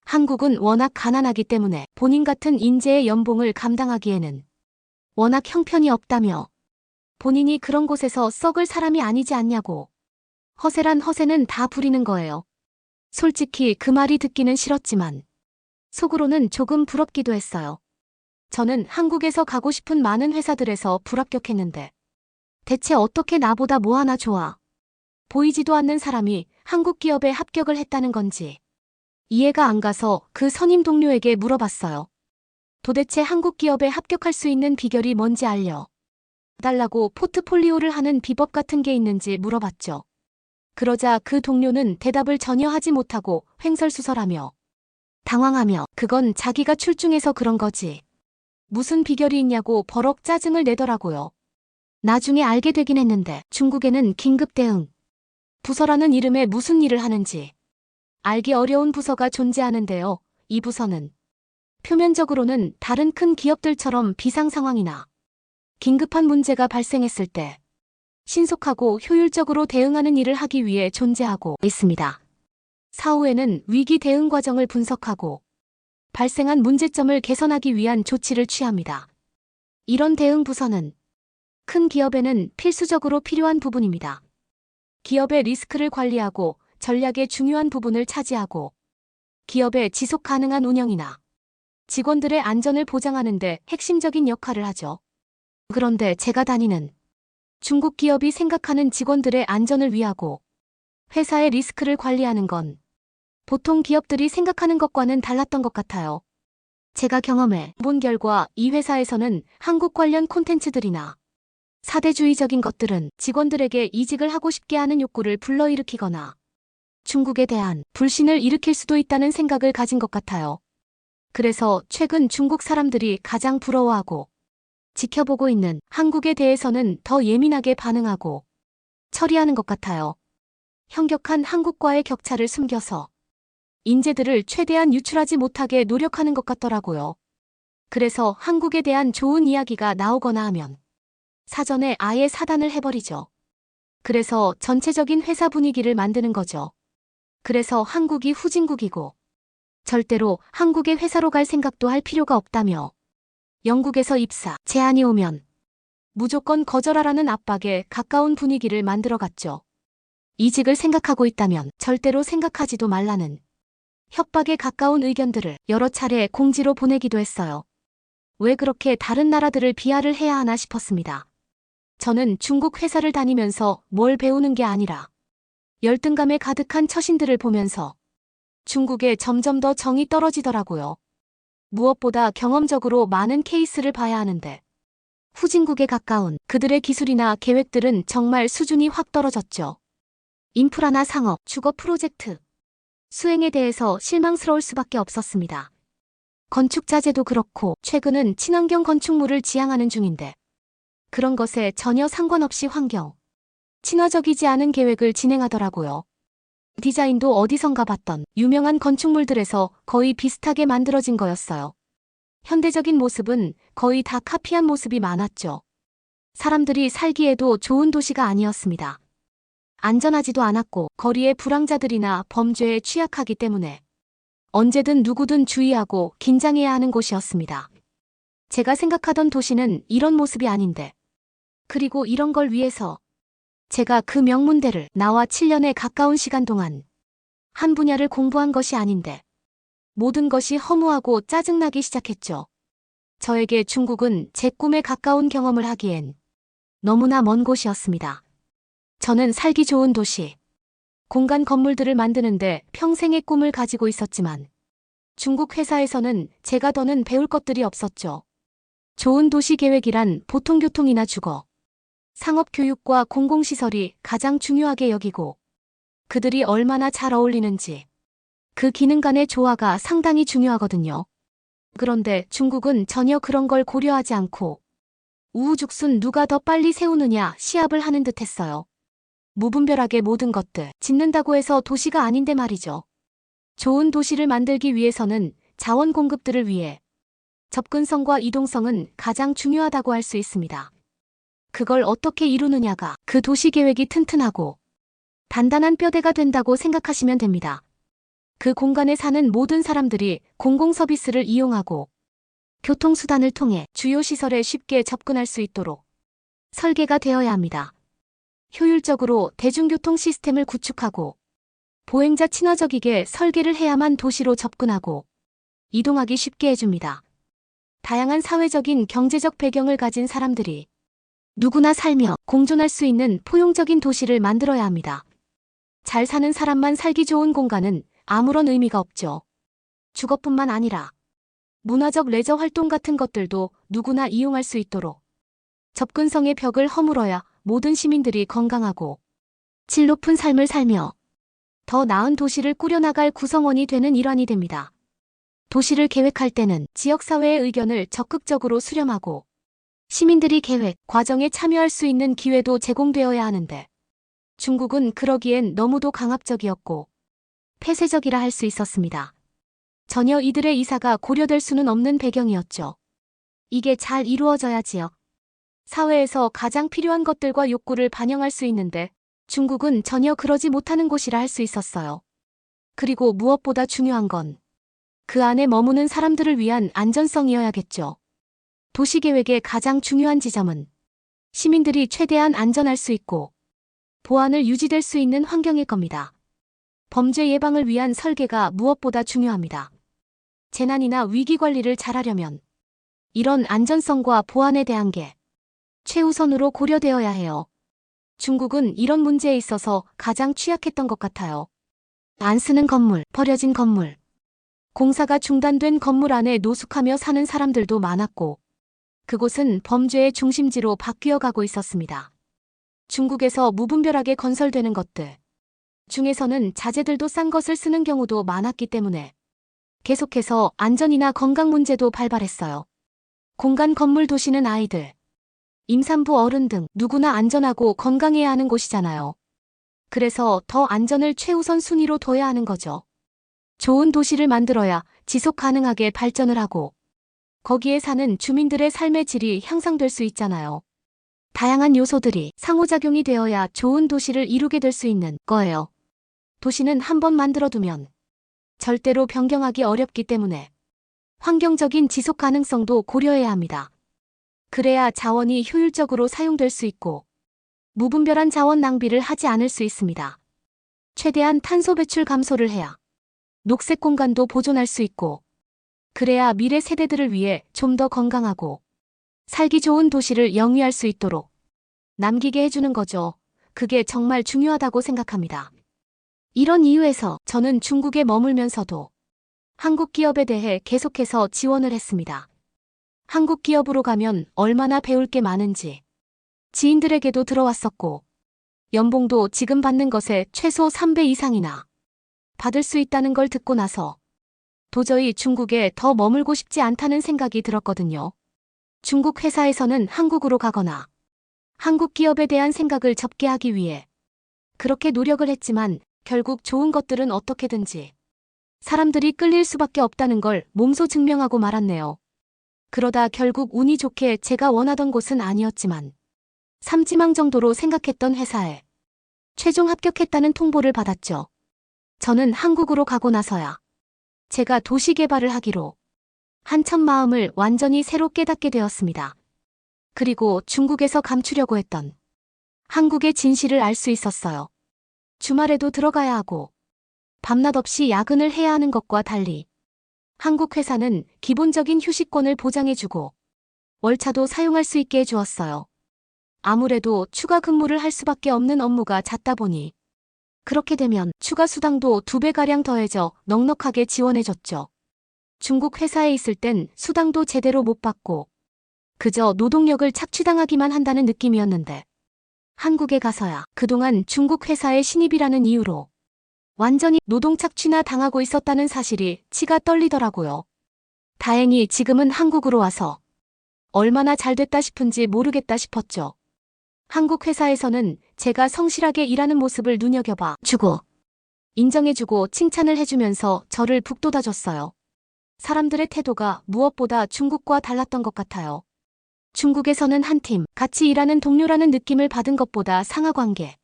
한국은 워낙 가난하기 때문에 본인 같은 인재의 연봉을 감당하기에는 워낙 형편이 없다며 본인이 그런 곳에서 썩을 사람이 아니지 않냐고 허세란 허세는 다 부리는 거예요. 솔직히 그 말이 듣기는 싫었지만 속으로는 조금 부럽기도 했어요. 저는 한국에서 가고 싶은 많은 회사들에서 불합격했는데 대체 어떻게 나보다 뭐 하나 좋아 보이지도 않는 사람이 한국 기업에 합격을 했다는 건지 이해가 안 가서 그 선임 동료에게 물어봤어요. 도대체 한국 기업에 합격할 수 있는 비결이 뭔지 알려달라고 포트폴리오를 하는 비법 같은 게 있는지 물어봤죠. 그러자 그 동료는 대답을 전혀 하지 못하고 횡설수설하며 당황하며 그건 자기가 출중해서 그런 거지 무슨 비결이 있냐고 버럭 짜증을 내더라고요. 나중에 알게 되긴 했는데 중국에는 긴급 대응 부서라는 이름의 무슨 일을 하는지 알기 어려운 부서가 존재하는데요. 이 부서는 표면적으로는 다른 큰 기업들처럼 비상 상황이나 긴급한 문제가 발생했을 때 신속하고 효율적으로 대응하는 일을 하기 위해 존재하고 있습니다. 사후에는 위기 대응 과정을 분석하고 발생한 문제점을 개선하기 위한 조치를 취합니다. 이런 대응 부서는 큰 기업에는 필수적으로 필요한 부분입니다. 기업의 리스크를 관리하고 전략의 중요한 부분을 차지하고 기업의 지속 가능한 운영이나 직원들의 안전을 보장하는 데 핵심적인 역할을 하죠. 그런데 제가 다니는 중국 기업이 생각하는 직원들의 안전을 위하고 회사의 리스크를 관리하는 건 보통 기업들이 생각하는 것과는 달랐던 것 같아요. 제가 경험해 본 결과 이 회사에서는 한국 관련 콘텐츠들이나 사대주의적인 것들은 직원들에게 이직을 하고 싶게 하는 욕구를 불러일으키거나 중국에 대한 불신을 일으킬 수도 있다는 생각을 가진 것 같아요. 그래서 최근 중국 사람들이 가장 부러워하고 지켜보고 있는 한국에 대해서는 더 예민하게 반응하고 처리하는 것 같아요. 현격한 한국과의 격차를 숨겨서 인재들을 최대한 유출하지 못하게 노력하는 것 같더라고요. 그래서 한국에 대한 좋은 이야기가 나오거나 하면 사전에 아예 사단을 해버리죠. 그래서 전체적인 회사 분위기를 만드는 거죠. 그래서 한국이 후진국이고 절대로 한국의 회사로 갈 생각도 할 필요가 없다며 영국에서 입사 제안이 오면 무조건 거절하라는 압박에 가까운 분위기를 만들어갔죠. 이직을 생각하고 있다면 절대로 생각하지도 말라는 협박에 가까운 의견들을 여러 차례 공지로 보내기도 했어요. 왜 그렇게 다른 나라들을 비하를 해야 하나 싶었습니다. 저는 중국 회사를 다니면서 뭘 배우는 게 아니라 열등감에 가득한 처신들을 보면서 중국에 점점 더 정이 떨어지더라고요. 무엇보다 경험적으로 많은 케이스를 봐야 하는데 후진국에 가까운 그들의 기술이나 계획들은 정말 수준이 확 떨어졌죠. 인프라나 상업, 주거 프로젝트, 수행에 대해서 실망스러울 수밖에 없었습니다. 건축자재도 그렇고 최근은 친환경 건축물을 지향하는 중인데 그런 것에 전혀 상관없이 환경, 친화적이지 않은 계획을 진행하더라고요. 디자인도 어디선가 봤던 유명한 건축물들에서 거의 비슷하게 만들어진 거였어요. 현대적인 모습은 거의 다 카피한 모습이 많았죠. 사람들이 살기에도 좋은 도시가 아니었습니다. 안전하지도 않았고 거리의 불황자들이나 범죄에 취약하기 때문에 언제든 누구든 주의하고 긴장해야 하는 곳이었습니다. 제가 생각하던 도시는 이런 모습이 아닌데, 그리고 이런 걸 위해서 제가 그 명문대를 나와 7년에 가까운 시간 동안 한 분야를 공부한 것이 아닌데 모든 것이 허무하고 짜증나기 시작했죠. 저에게 중국은 제 꿈에 가까운 경험을 하기엔 너무나 먼 곳이었습니다. 저는 살기 좋은 도시, 공간 건물들을 만드는데 평생의 꿈을 가지고 있었지만 중국 회사에서는 제가 더는 배울 것들이 없었죠. 좋은 도시 계획이란 보통교통이나 주거, 상업교육과 공공시설이 가장 중요하게 여기고 그들이 얼마나 잘 어울리는지 그 기능 간의 조화가 상당히 중요하거든요. 그런데 중국은 전혀 그런 걸 고려하지 않고 우후죽순 누가 더 빨리 세우느냐 시합을 하는 듯 했어요. 무분별하게 모든 것들 짓는다고 해서 도시가 아닌데 말이죠. 좋은 도시를 만들기 위해서는 자원 공급들을 위해 접근성과 이동성은 가장 중요하다고 할 수 있습니다. 그걸 어떻게 이루느냐가 그 도시 계획이 튼튼하고 단단한 뼈대가 된다고 생각하시면 됩니다. 그 공간에 사는 모든 사람들이 공공서비스를 이용하고 교통수단을 통해 주요 시설에 쉽게 접근할 수 있도록 설계가 되어야 합니다. 효율적으로 대중교통 시스템을 구축하고 보행자 친화적이게 설계를 해야만 도시로 접근하고 이동하기 쉽게 해줍니다. 다양한 사회적인 경제적 배경을 가진 사람들이 누구나 살며 공존할 수 있는 포용적인 도시를 만들어야 합니다. 잘 사는 사람만 살기 좋은 공간은 아무런 의미가 없죠. 주거뿐만 아니라 문화적 레저 활동 같은 것들도 누구나 이용할 수 있도록 접근성의 벽을 허물어야 모든 시민들이 건강하고 질 높은 삶을 살며 더 나은 도시를 꾸려나갈 구성원이 되는 일환이 됩니다. 도시를 계획할 때는 지역사회의 의견을 적극적으로 수렴하고 시민들이 계획, 과정에 참여할 수 있는 기회도 제공되어야 하는데 중국은 그러기엔 너무도 강압적이었고 폐쇄적이라 할 수 있었습니다. 전혀 이들의 이사가 고려될 수는 없는 배경이었죠. 이게 잘 이루어져야지요. 사회에서 가장 필요한 것들과 욕구를 반영할 수 있는데 중국은 전혀 그러지 못하는 곳이라 할 수 있었어요. 그리고 무엇보다 중요한 건 그 안에 머무는 사람들을 위한 안전성이어야겠죠. 도시계획의 가장 중요한 지점은 시민들이 최대한 안전할 수 있고 보안을 유지될 수 있는 환경일 겁니다. 범죄 예방을 위한 설계가 무엇보다 중요합니다. 재난이나 위기 관리를 잘하려면 이런 안전성과 보안에 대한 게 최우선으로 고려되어야 해요. 중국은 이런 문제에 있어서 가장 취약했던 것 같아요. 안 쓰는 건물, 버려진 건물, 공사가 중단된 건물 안에 노숙하며 사는 사람들도 많았고 그곳은 범죄의 중심지로 바뀌어 가고 있었습니다. 중국에서 무분별하게 건설되는 것들 중에서는 자재들도 싼 것을 쓰는 경우도 많았기 때문에 계속해서 안전이나 건강 문제도 발발했어요. 공간 건물 도시는 아이들, 임산부 어른 등 누구나 안전하고 건강해야 하는 곳이잖아요. 그래서 더 안전을 최우선 순위로 둬야 하는 거죠. 좋은 도시를 만들어야 지속 가능하게 발전을 하고 거기에 사는 주민들의 삶의 질이 향상될 수 있잖아요. 다양한 요소들이 상호작용이 되어야 좋은 도시를 이루게 될 수 있는 거예요. 도시는 한번 만들어두면 절대로 변경하기 어렵기 때문에 환경적인 지속 가능성도 고려해야 합니다. 그래야 자원이 효율적으로 사용될 수 있고 무분별한 자원 낭비를 하지 않을 수 있습니다. 최대한 탄소 배출 감소를 해야 녹색 공간도 보존할 수 있고 그래야 미래 세대들을 위해 좀 더 건강하고 살기 좋은 도시를 영위할 수 있도록 남기게 해주는 거죠. 그게 정말 중요하다고 생각합니다. 이런 이유에서 저는 중국에 머물면서도 한국 기업에 대해 계속해서 지원을 했습니다. 한국 기업으로 가면 얼마나 배울 게 많은지 지인들에게도 들어왔었고 연봉도 지금 받는 것에 최소 3배 이상이나 받을 수 있다는 걸 듣고 나서 도저히 중국에 더 머물고 싶지 않다는 생각이 들었거든요. 중국 회사에서는 한국으로 가거나 한국 기업에 대한 생각을 접게 하기 위해 그렇게 노력을 했지만 결국 좋은 것들은 어떻게든지 사람들이 끌릴 수밖에 없다는 걸 몸소 증명하고 말았네요. 그러다 결국 운이 좋게 제가 원하던 곳은 아니었지만 삼지망 정도로 생각했던 회사에 최종 합격했다는 통보를 받았죠. 저는 한국으로 가고 나서야 제가 도시 개발을 하기로 한참 마음을 완전히 새로 깨닫게 되었습니다. 그리고 중국에서 감추려고 했던 한국의 진실을 알 수 있었어요. 주말에도 들어가야 하고 밤낮 없이 야근을 해야 하는 것과 달리 한국 회사는 기본적인 휴식권을 보장해주고 월차도 사용할 수 있게 해주었어요. 아무래도 추가 근무를 할 수밖에 없는 업무가 잦다 보니 그렇게 되면 추가 수당도 2배가량 더해져 넉넉하게 지원해줬죠. 중국 회사에 있을 땐 수당도 제대로 못 받고 그저 노동력을 착취당하기만 한다는 느낌이었는데 한국에 가서야 그동안 중국 회사의 신입이라는 이유로 완전히 노동 착취나 당하고 있었다는 사실이 치가 떨리더라고요. 다행히 지금은 한국으로 와서 얼마나 잘 됐다 싶은지 모르겠다 싶었죠. 한국 회사에서는 제가 성실하게 일하는 모습을 눈여겨봐 주고 인정해주고 칭찬을 해주면서 저를 북돋아줬어요. 사람들의 태도가 무엇보다 중국과 달랐던 것 같아요. 중국에서는 한 팀, 같이 일하는 동료라는 느낌을 받은 것보다 상하관계,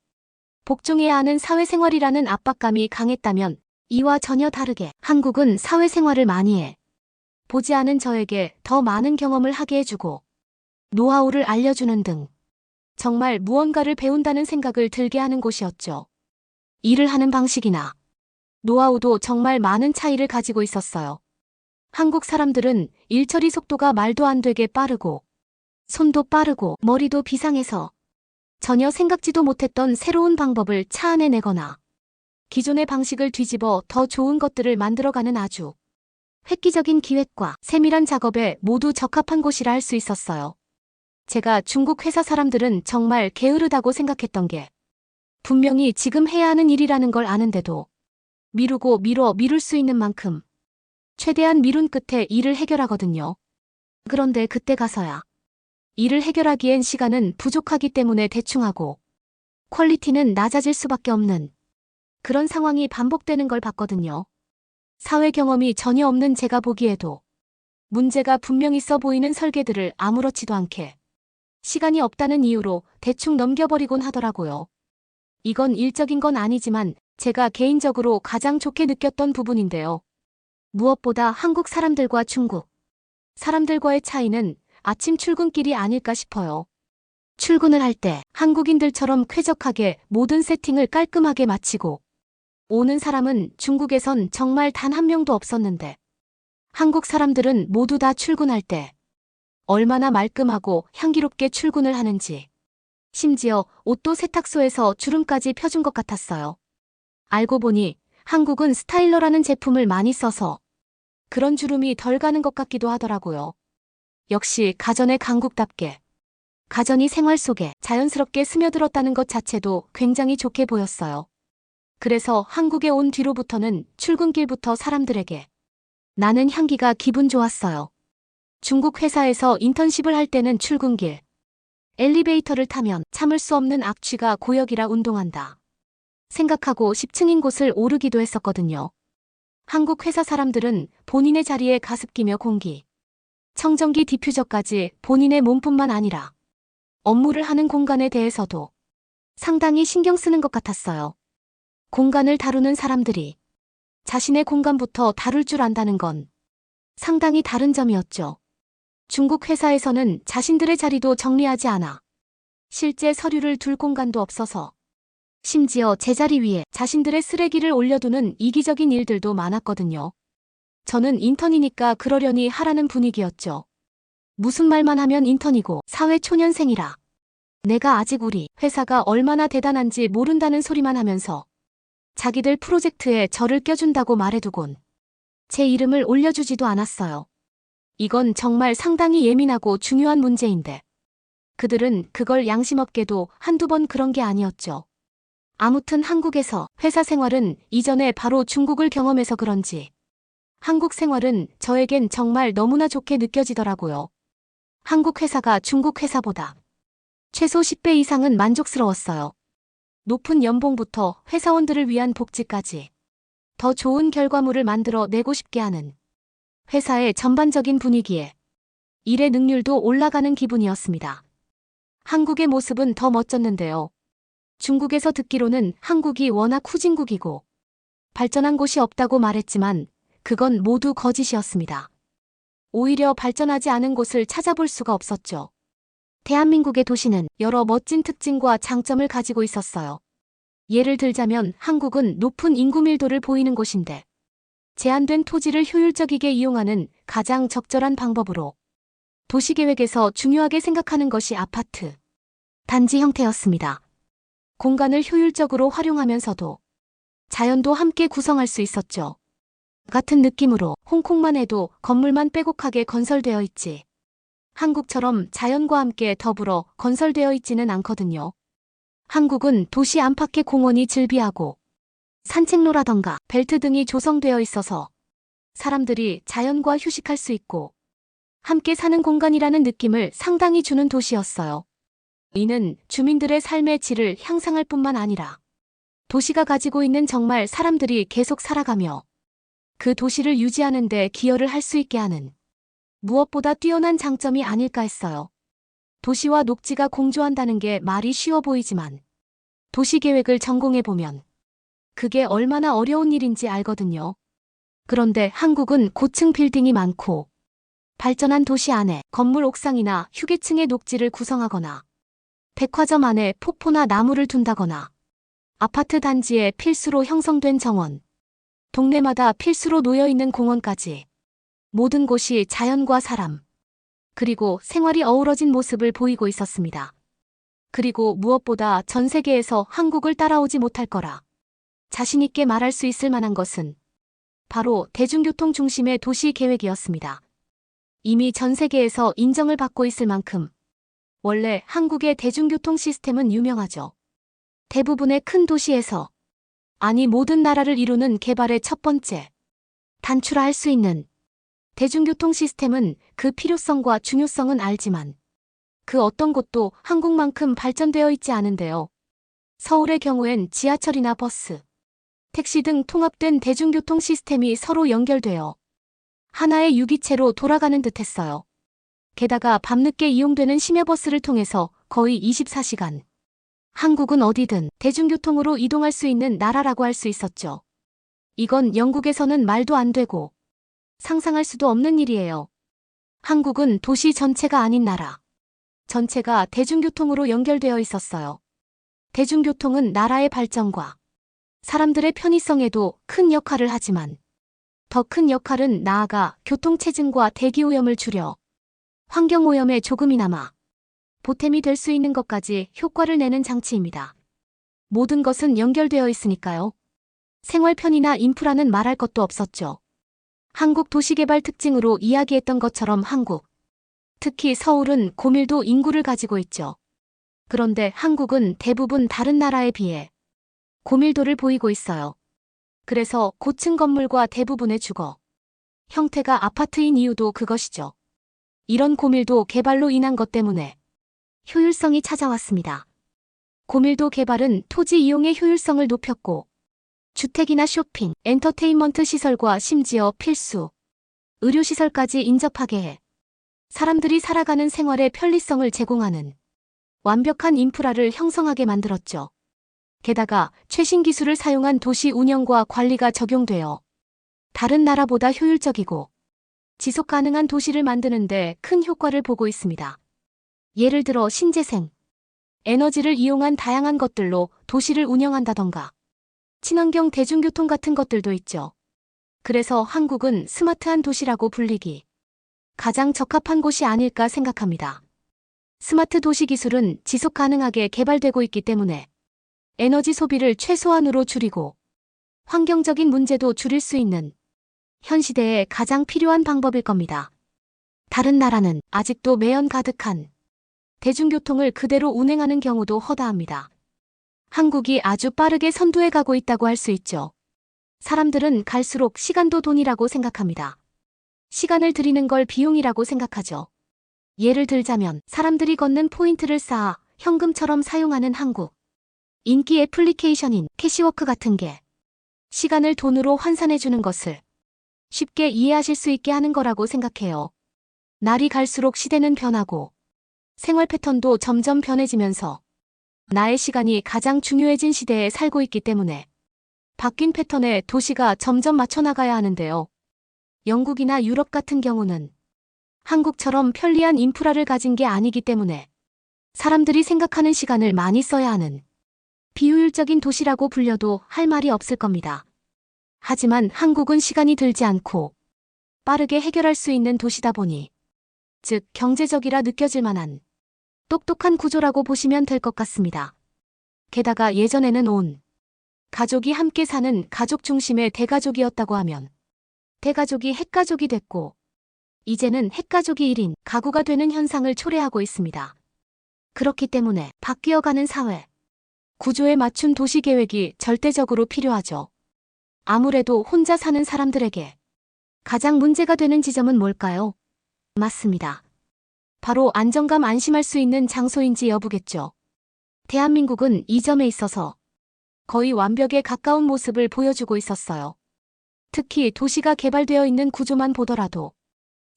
복종해야 하는 사회생활이라는 압박감이 강했다면 이와 전혀 다르게 한국은 사회생활을 많이 해 보지 않은 저에게 더 많은 경험을 하게 해주고 노하우를 알려주는 등 정말 무언가를 배운다는 생각을 들게 하는 곳이었죠. 일을 하는 방식이나 노하우도 정말 많은 차이를 가지고 있었어요. 한국 사람들은 일처리 속도가 말도 안 되게 빠르고 손도 빠르고 머리도 비상해서 전혀 생각지도 못했던 새로운 방법을 차 안에 내거나 기존의 방식을 뒤집어 더 좋은 것들을 만들어가는 아주 획기적인 기획과 세밀한 작업에 모두 적합한 곳이라 할 수 있었어요. 제가 중국 회사 사람들은 정말 게으르다고 생각했던 게 분명히 지금 해야 하는 일이라는 걸 아는데도 미루고 미룰 수 있는 만큼 최대한 미룬 끝에 일을 해결하거든요. 그런데 그때 가서야 일을 해결하기엔 시간은 부족하기 때문에 대충하고 퀄리티는 낮아질 수밖에 없는 그런 상황이 반복되는 걸 봤거든요. 사회 경험이 전혀 없는 제가 보기에도 문제가 분명 있어 보이는 설계들을 아무렇지도 않게 시간이 없다는 이유로 대충 넘겨버리곤 하더라고요. 이건 일적인 건 아니지만 제가 개인적으로 가장 좋게 느꼈던 부분인데요. 무엇보다 한국 사람들과 중국 사람들과의 차이는 아침 출근길이 아닐까 싶어요. 출근을 할 때 한국인들처럼 쾌적하게 모든 세팅을 깔끔하게 마치고 오는 사람은 중국에선 정말 단 한 명도 없었는데 한국 사람들은 모두 다 출근할 때 얼마나 말끔하고 향기롭게 출근을 하는지 심지어 옷도 세탁소에서 주름까지 펴준 것 같았어요. 알고 보니 한국은 스타일러라는 제품을 많이 써서 그런 주름이 덜 가는 것 같기도 하더라고요. 역시 가전의 강국답게 가전이 생활 속에 자연스럽게 스며들었다는 것 자체도 굉장히 좋게 보였어요. 그래서 한국에 온 뒤로부터는 출근길부터 사람들에게 나는 향기가 기분 좋았어요. 중국 회사에서 인턴십을 할 때는 출근길 엘리베이터를 타면 참을 수 없는 악취가 고역이라 운동한다 생각하고 10층인 곳을 오르기도 했었거든요. 한국 회사 사람들은 본인의 자리에 가습 기며 공기, 청정기 디퓨저까지 본인의 몸뿐만 아니라 업무를 하는 공간에 대해서도 상당히 신경 쓰는 것 같았어요. 공간을 다루는 사람들이 자신의 공간부터 다룰 줄 안다는 건 상당히 다른 점이었죠. 중국 회사에서는 자신들의 자리도 정리하지 않아 실제 서류를 둘 공간도 없어서 심지어 제자리 위에 자신들의 쓰레기를 올려두는 이기적인 일들도 많았거든요. 저는 인턴이니까 그러려니 하라는 분위기였죠. 무슨 말만 하면 인턴이고 사회초년생이라 내가 아직 우리 회사가 얼마나 대단한지 모른다는 소리만 하면서 자기들 프로젝트에 저를 껴준다고 말해두곤 제 이름을 올려주지도 않았어요. 이건 정말 상당히 예민하고 중요한 문제인데 그들은 그걸 양심없게도 한두 번 그런 게 아니었죠. 아무튼 한국에서 회사 생활은 이전에 바로 중국을 경험해서 그런지 한국 생활은 저에겐 정말 너무나 좋게 느껴지더라고요. 한국 회사가 중국 회사보다 최소 10배 이상은 만족스러웠어요. 높은 연봉부터 회사원들을 위한 복지까지 더 좋은 결과물을 만들어 내고 싶게 하는 회사의 전반적인 분위기에 일의 능률도 올라가는 기분이었습니다. 한국의 모습은 더 멋졌는데요. 중국에서 듣기로는 한국이 워낙 후진국이고 발전한 곳이 없다고 말했지만 그건 모두 거짓이었습니다. 오히려 발전하지 않은 곳을 찾아볼 수가 없었죠. 대한민국의 도시는 여러 멋진 특징과 장점을 가지고 있었어요. 예를 들자면 한국은 높은 인구 밀도를 보이는 곳인데 제한된 토지를 효율적이게 이용하는 가장 적절한 방법으로 도시계획에서 중요하게 생각하는 것이 아파트, 단지 형태였습니다. 공간을 효율적으로 활용하면서도 자연도 함께 구성할 수 있었죠. 같은 느낌으로 홍콩만 해도 건물만 빼곡하게 건설되어 있지 한국처럼 자연과 함께 더불어 건설되어 있지는 않거든요. 한국은 도시 안팎의 공원이 즐비하고 산책로라던가 벨트 등이 조성되어 있어서 사람들이 자연과 휴식할 수 있고 함께 사는 공간이라는 느낌을 상당히 주는 도시였어요. 이는 주민들의 삶의 질을 향상할 뿐만 아니라 도시가 가지고 있는 정말 사람들이 계속 살아가며 그 도시를 유지하는 데 기여를 할 수 있게 하는 무엇보다 뛰어난 장점이 아닐까 했어요. 도시와 녹지가 공존한다는 게 말이 쉬워 보이지만 도시계획을 전공해보면 그게 얼마나 어려운 일인지 알거든요. 그런데 한국은 고층 빌딩이 많고 발전한 도시 안에 건물 옥상이나 휴게층의 녹지를 구성하거나 백화점 안에 폭포나 나무를 둔다거나 아파트 단지에 필수로 형성된 정원, 동네마다 필수로 놓여있는 공원까지 모든 곳이 자연과 사람, 그리고 생활이 어우러진 모습을 보이고 있었습니다. 그리고 무엇보다 전 세계에서 한국을 따라오지 못할 거라 자신있게 말할 수 있을 만한 것은 바로 대중교통 중심의 도시 계획이었습니다. 이미 전 세계에서 인정을 받고 있을 만큼 원래 한국의 대중교통 시스템은 유명하죠. 대부분의 큰 도시에서, 아니 모든 나라를 이루는 개발의 첫 번째, 단추라 할 수 있는 대중교통 시스템은 그 필요성과 중요성은 알지만 그 어떤 곳도 한국만큼 발전되어 있지 않은데요. 서울의 경우엔 지하철이나 버스, 택시 등 통합된 대중교통 시스템이 서로 연결되어 하나의 유기체로 돌아가는 듯했어요. 게다가 밤늦게 이용되는 심야버스를 통해서 거의 24시간. 한국은 어디든 대중교통으로 이동할 수 있는 나라라고 할 수 있었죠. 이건 영국에서는 말도 안 되고 상상할 수도 없는 일이에요. 한국은 도시 전체가 아닌 나라. 전체가 대중교통으로 연결되어 있었어요. 대중교통은 나라의 발전과 사람들의 편의성에도 큰 역할을 하지만 더 큰 역할은 나아가 교통체증과 대기오염을 줄여 환경오염에 조금이나마 보탬이 될 수 있는 것까지 효과를 내는 장치입니다. 모든 것은 연결되어 있으니까요. 생활 편의나 인프라는 말할 것도 없었죠. 한국 도시개발 특징으로 이야기했던 것처럼 한국, 특히 서울은 고밀도 인구를 가지고 있죠. 그런데 한국은 대부분 다른 나라에 비해 고밀도를 보이고 있어요. 그래서 고층 건물과 대부분의 주거 형태가 아파트인 이유도 그것이죠. 이런 고밀도 개발로 인한 것 때문에 효율성이 찾아왔습니다. 고밀도 개발은 토지 이용의 효율성을 높였고 주택이나 쇼핑, 엔터테인먼트 시설과 심지어 필수, 의료시설까지 인접하게 해 사람들이 살아가는 생활의 편리성을 제공하는 완벽한 인프라를 형성하게 만들었죠. 게다가 최신 기술을 사용한 도시 운영과 관리가 적용되어 다른 나라보다 효율적이고 지속 가능한 도시를 만드는 데 큰 효과를 보고 있습니다. 예를 들어 신재생, 에너지를 이용한 다양한 것들로 도시를 운영한다던가 친환경 대중교통 같은 것들도 있죠. 그래서 한국은 스마트한 도시라고 불리기 가장 적합한 곳이 아닐까 생각합니다. 스마트 도시 기술은 지속 가능하게 개발되고 있기 때문에 에너지 소비를 최소한으로 줄이고 환경적인 문제도 줄일 수 있는 현 시대에 가장 필요한 방법일 겁니다. 다른 나라는 아직도 매연 가득한 대중교통을 그대로 운행하는 경우도 허다합니다. 한국이 아주 빠르게 선두에 가고 있다고 할 수 있죠. 사람들은 갈수록 시간도 돈이라고 생각합니다. 시간을 들이는 걸 비용이라고 생각하죠. 예를 들자면 사람들이 걷는 포인트를 쌓아 현금처럼 사용하는 한국. 인기 애플리케이션인 캐시워크 같은 게 시간을 돈으로 환산해주는 것을 쉽게 이해하실 수 있게 하는 거라고 생각해요. 날이 갈수록 시대는 변하고 생활 패턴도 점점 변해지면서 나의 시간이 가장 중요해진 시대에 살고 있기 때문에 바뀐 패턴에 도시가 점점 맞춰나가야 하는데요. 영국이나 유럽 같은 경우는 한국처럼 편리한 인프라를 가진 게 아니기 때문에 사람들이 생각하는 시간을 많이 써야 하는 비효율적인 도시라고 불려도 할 말이 없을 겁니다. 하지만 한국은 시간이 들지 않고 빠르게 해결할 수 있는 도시다 보니, 즉 경제적이라 느껴질 만한 똑똑한 구조라고 보시면 될 것 같습니다. 게다가 예전에는 온 가족이 함께 사는 가족 중심의 대가족이었다고 하면 대가족이 핵가족이 됐고, 이제는 핵가족이 1인 가구가 되는 현상을 초래하고 있습니다. 그렇기 때문에 바뀌어가는 사회, 구조에 맞춘 도시계획이 절대적으로 필요하죠. 아무래도 혼자 사는 사람들에게 가장 문제가 되는 지점은 뭘까요? 맞습니다. 바로 안정감, 안심할 수 있는 장소인지 여부겠죠. 대한민국은 이 점에 있어서 거의 완벽에 가까운 모습을 보여주고 있었어요. 특히 도시가 개발되어 있는 구조만 보더라도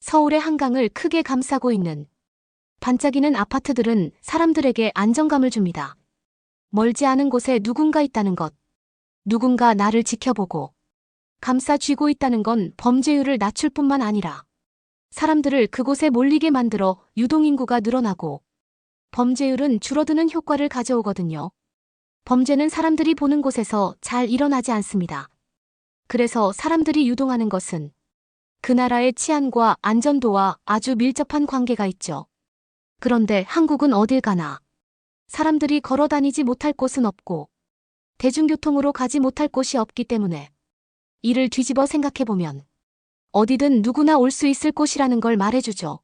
서울의 한강을 크게 감싸고 있는 반짝이는 아파트들은 사람들에게 안정감을 줍니다. 멀지 않은 곳에 누군가 있다는 것, 누군가 나를 지켜보고 감싸 쥐고 있다는 건 범죄율을 낮출 뿐만 아니라 사람들을 그곳에 몰리게 만들어 유동인구가 늘어나고 범죄율은 줄어드는 효과를 가져오거든요. 범죄는 사람들이 보는 곳에서 잘 일어나지 않습니다. 그래서 사람들이 유동하는 것은 그 나라의 치안과 안전도와 아주 밀접한 관계가 있죠. 그런데 한국은 어딜 가나 사람들이 걸어 다니지 못할 곳은 없고 대중교통으로 가지 못할 곳이 없기 때문에 이를 뒤집어 생각해보면 어디든 누구나 올 수 있을 곳이라는 걸 말해주죠.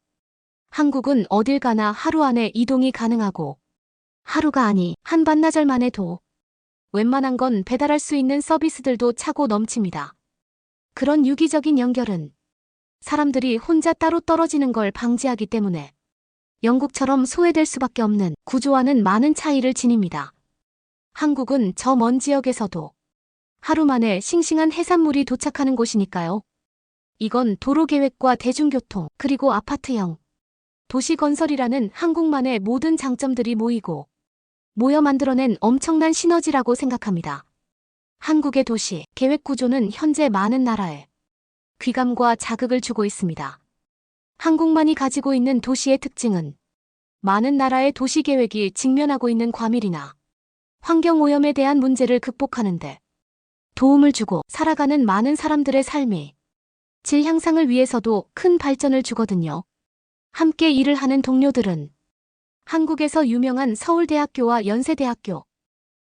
한국은 어딜 가나 하루 안에 이동이 가능하고, 하루가 아니 한반나절만 해도 웬만한 건 배달할 수 있는 서비스들도 차고 넘칩니다. 그런 유기적인 연결은 사람들이 혼자 따로 떨어지는 걸 방지하기 때문에 영국처럼 소외될 수밖에 없는 구조와는 많은 차이를 지닙니다. 한국은 저 먼 지역에서도 하루 만에 싱싱한 해산물이 도착하는 곳이니까요. 이건 도로계획과 대중교통, 그리고 아파트형 도시건설이라는 한국만의 모든 장점들이 모여 만들어낸 엄청난 시너지라고 생각합니다. 한국의 도시 계획 구조는 현재 많은 나라에 귀감과 자극을 주고 있습니다. 한국만이 가지고 있는 도시의 특징은 많은 나라의 도시 계획이 직면하고 있는 과밀이나 환경오염에 대한 문제를 극복하는데 도움을 주고, 살아가는 많은 사람들의 삶이 질 향상을 위해서도 큰 발전을 주거든요. 함께 일을 하는 동료들은 한국에서 유명한 서울대학교와 연세대학교,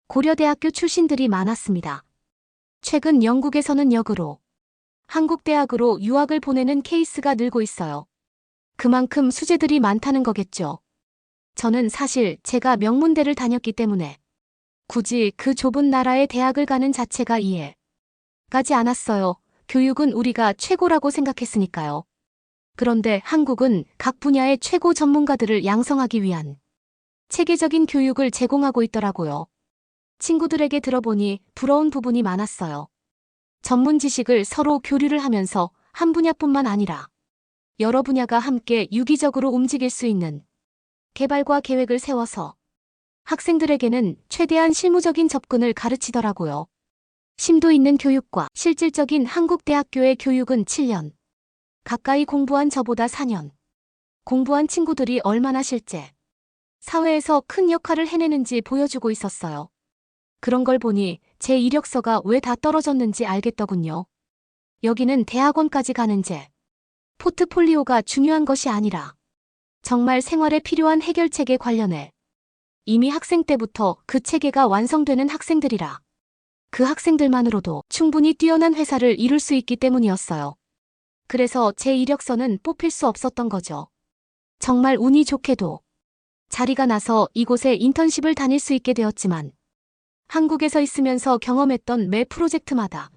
고려대학교 출신들이 많았습니다. 최근 영국에서는 역으로 한국대학으로 유학을 보내는 케이스가 늘고 있어요. 그만큼 수재들이 많다는 거겠죠. 저는 사실 제가 명문대를 다녔기 때문에 굳이 그 좁은 나라의 대학을 가는 자체가 이해가지 않았어요. 교육은 우리가 최고라고 생각했으니까요. 그런데 한국은 각 분야의 최고 전문가들을 양성하기 위한 체계적인 교육을 제공하고 있더라고요. 친구들에게 들어보니 부러운 부분이 많았어요. 전문 지식을 서로 교류를 하면서 한 분야뿐만 아니라 여러 분야가 함께 유기적으로 움직일 수 있는 개발과 계획을 세워서 학생들에게는 최대한 실무적인 접근을 가르치더라고요. 심도 있는 교육과 실질적인 한국 대학교의 교육은 7년. 가까이 공부한 저보다 4년. 공부한 친구들이 얼마나 실제 사회에서 큰 역할을 해내는지 보여주고 있었어요. 그런 걸 보니 제 이력서가 왜 다 떨어졌는지 알겠더군요. 여기는 대학원까지 가는데 포트폴리오가 중요한 것이 아니라 정말 생활에 필요한 해결책에 관련해 이미 학생 때부터 그 체계가 완성되는 학생들이라 그 학생들만으로도 충분히 뛰어난 회사를 이룰 수 있기 때문이었어요. 그래서 제 이력서는 뽑힐 수 없었던 거죠. 정말 운이 좋게도 자리가 나서 이곳에 인턴십을 다닐 수 있게 되었지만 한국에서 있으면서 경험했던 매 프로젝트마다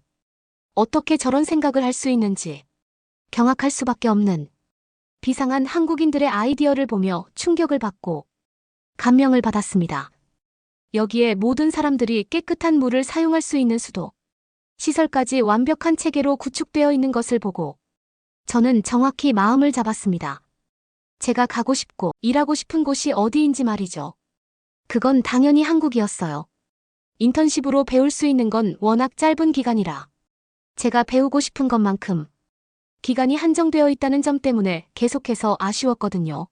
어떻게 저런 생각을 할 수 있는지 경악할 수밖에 없는 비상한 한국인들의 아이디어를 보며 충격을 받고 감명을 받았습니다. 여기에 모든 사람들이 깨끗한 물을 사용할 수 있는 수도, 시설까지 완벽한 체계로 구축되어 있는 것을 보고 저는 정확히 마음을 잡았습니다. 제가 가고 싶고 일하고 싶은 곳이 어디인지 말이죠. 그건 당연히 한국이었어요. 인턴십으로 배울 수 있는 건 워낙 짧은 기간이라 제가 배우고 싶은 것만큼 기간이 한정되어 있다는 점 때문에 계속해서 아쉬웠거든요.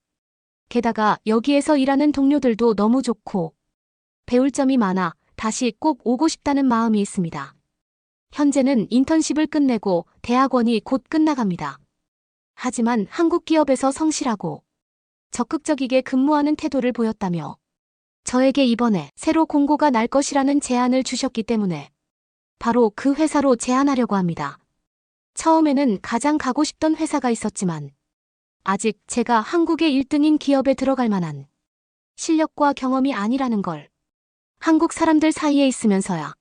게다가 여기에서 일하는 동료들도 너무 좋고 배울 점이 많아 다시 꼭 오고 싶다는 마음이 있습니다. 현재는 인턴십을 끝내고 대학원이 곧 끝나갑니다. 하지만 한국 기업에서 성실하고 적극적이게 근무하는 태도를 보였다며 저에게 이번에 새로 공고가 날 것이라는 제안을 주셨기 때문에 바로 그 회사로 제안하려고 합니다. 처음에는 가장 가고 싶던 회사가 있었지만 아직 제가 한국의 1등인 기업에 들어갈 만한 실력과 경험이 아니라는 걸 한국 사람들 사이에 있으면서야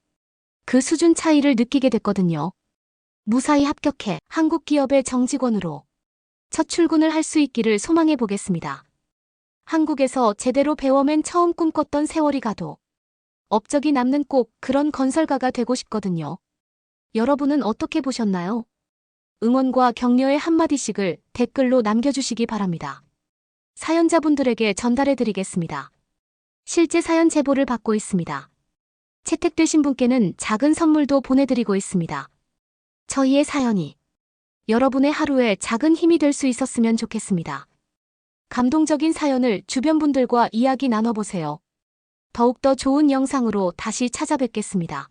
그 수준 차이를 느끼게 됐거든요. 무사히 합격해 한국 기업의 정직원으로 첫 출근을 할 수 있기를 소망해 보겠습니다. 한국에서 제대로 배워 맨 처음 꿈꿨던 세월이 가도 업적이 남는 꼭 그런 건설가가 되고 싶거든요. 여러분은 어떻게 보셨나요? 응원과 격려의 한마디씩을 댓글로 남겨주시기 바랍니다. 사연자분들에게 전달해드리겠습니다. 실제 사연 제보를 받고 있습니다. 채택되신 분께는 작은 선물도 보내드리고 있습니다. 저희의 사연이 여러분의 하루에 작은 힘이 될 수 있었으면 좋겠습니다. 감동적인 사연을 주변 분들과 이야기 나눠보세요. 더욱더 좋은 영상으로 다시 찾아뵙겠습니다.